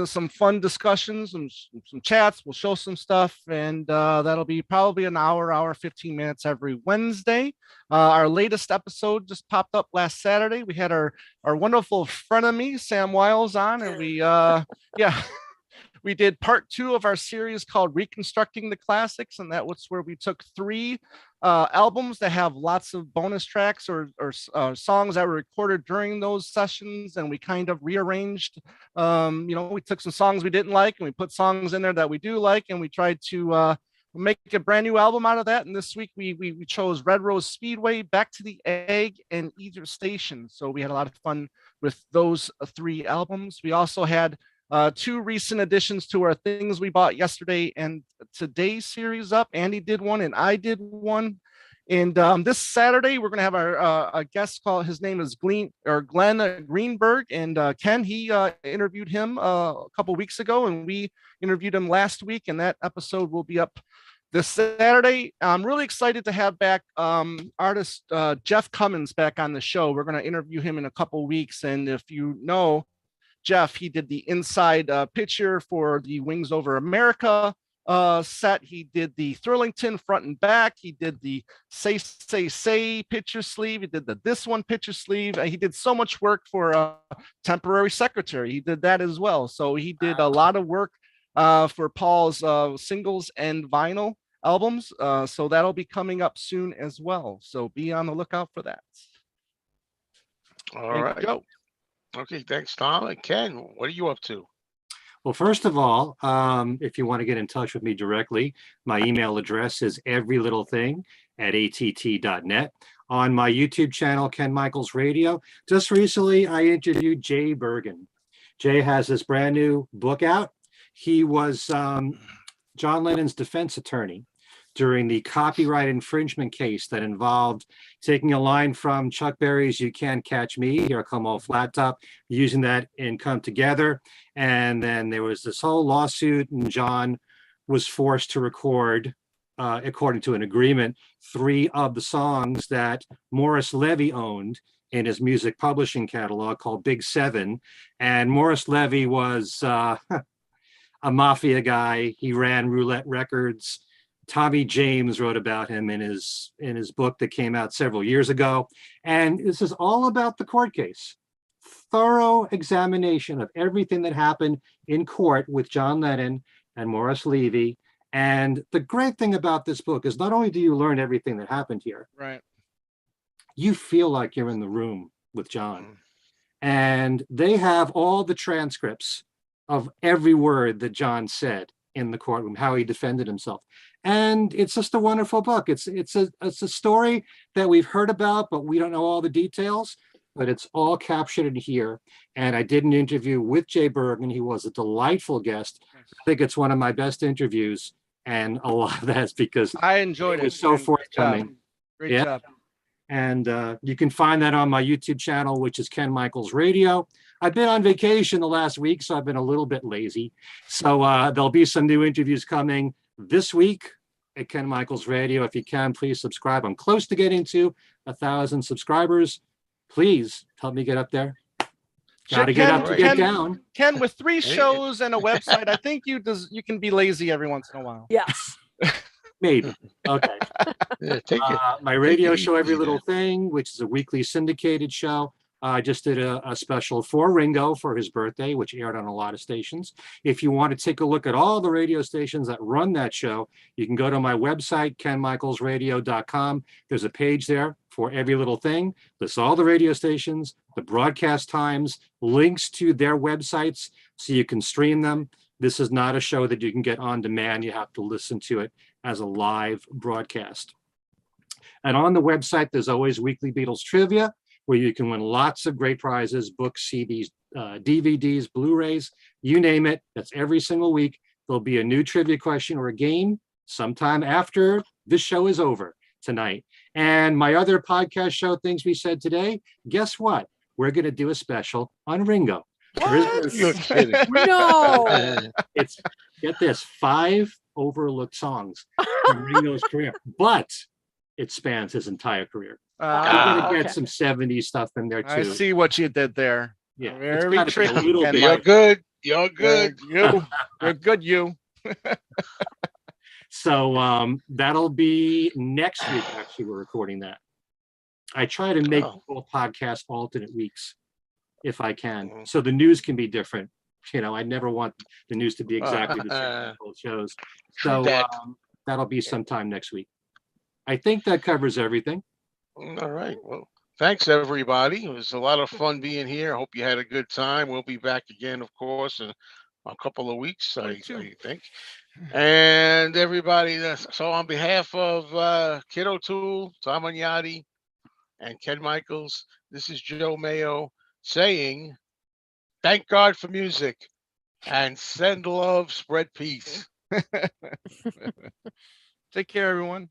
some fun discussions and some chats. We'll show some stuff, and that'll be probably an hour 15 minutes every Wednesday. Our latest episode just popped up last Saturday. We had our wonderful frenemy Sam Wiles on, and we we did part 2 of our series called Reconstructing the Classics, and that was where we took 3 albums that have lots of bonus tracks or songs that were recorded during those sessions, and we kind of rearranged. We took some songs we didn't like and we put songs in there that we do like, and we tried to make a brand new album out of that. And this week we chose Red Rose Speedway, Back to the Egg, and Either Station. So we had a lot of fun with those 3 albums. We also had 2 recent additions to our Things We Bought Yesterday and Today series up. Andy did one and I did one. And this Saturday, we're going to have our a guest call. His name is Glenn Greenberg. And Ken, he interviewed him a couple weeks ago, and we interviewed him last week. And that episode will be up this Saturday. I'm really excited to have back artist Jeff Cummins back on the show. We're going to interview him in a couple weeks. And if you know Jeff, he did the inside picture for the Wings Over America set. He did the Thrillington front and back. He did the Say picture sleeve. He did the This One picture sleeve. He did so much work for Temporary Secretary. He did that as well. So he did a lot of work for Paul's singles and vinyl albums. So that'll be coming up soon as well. So be on the lookout for that. All right. Go. Okay, thanks, Tom. And Ken, what are you up to? Well, first of all, if you want to get in touch with me directly, my email address is everylittlething@att.net. On my YouTube channel, Ken Michaels Radio, just recently I interviewed Jay Bergen. Jay has this brand new book out. He was John Lennon's defense attorney during the copyright infringement case that involved taking a line from Chuck Berry's You Can't Catch Me, Here Come All Flat Top, using that in Come Together. And then there was this whole lawsuit, and John was forced to record, according to an agreement, 3 of the songs that Morris Levy owned in his music publishing catalog called Big Seven. And Morris Levy was a mafia guy. He ran Roulette Records. Tommy James wrote about him in his book that came out several years ago. And this is all about the court case. Thorough examination of everything that happened in court with John Lennon and Morris Levy. And the great thing about this book is not only do you learn everything that happened here, Right. you feel like you're in the room with John. And they have all the transcripts of every word that John said in the courtroom, how he defended himself. And it's just a wonderful book. It's a story that we've heard about, but we don't know all the details, but it's all captured in here. And I did an interview with Jay Bergen. He was a delightful guest. I think it's one of my best interviews. And a lot of that's because I enjoyed it it. was so Great job. forthcoming. Great Yeah. job. And you can find that on my YouTube channel, which is Ken Michaels Radio. I've been on vacation the last week, so I've been a little bit lazy. So there'll be some new interviews coming this week at Ken Michaels Radio. If you can, please subscribe. I'm close to getting to 1,000 subscribers. Please help me get up there. Got to get up to get down. Ken, with 3 shows and a website, I think you can be lazy every once in a while. Yes. Maybe. Okay. Yeah, take it. My radio it show, Every easy, Little Thing, which is a weekly syndicated show. I just did a special for Ringo for his birthday, which aired on a lot of stations. If you want to take a look at all the radio stations that run that show, you can go to my website, kenmichaelsradio.com. There's a page there for Every Little Thing. Lists all the radio stations, the broadcast times, links to their websites so you can stream them. This is not a show that you can get on demand. You have to listen to it as a live broadcast. And on the website, there's always weekly Beatles trivia, where you can win lots of great prizes, books, CDs, DVDs, Blu-rays, you name it. That's every single week. There'll be a new trivia question or a game sometime after this show is over tonight. And my other podcast show, Things We Said Today, guess what? We're going to do a special on Ringo. You're kidding. No. It's, get this, 5 overlooked songs from Ringo's career, but it spans his entire career. I'm going to get some 70s stuff in there too. I see what you did there. Yeah, Very it's gotta be a tricky, little Ken. bit- You're good. You're good. You're good. You. So that'll be next week. Actually, we're recording that. I try to make all podcasts alternate weeks if I can, so the news can be different. You know, I never want the news to be exactly the same as both shows. So that'll be sometime next week. I think that covers everything. All right. Well, thanks, everybody. It was a lot of fun being here. I hope you had a good time. We'll be back again, of course, in a couple of weeks, I think. And everybody, so on behalf of Kid O'Toole, Tom Agnotti, and Ken Michaels, this is Joe Mayo saying, thank God for music and send love, spread peace. Take care, everyone.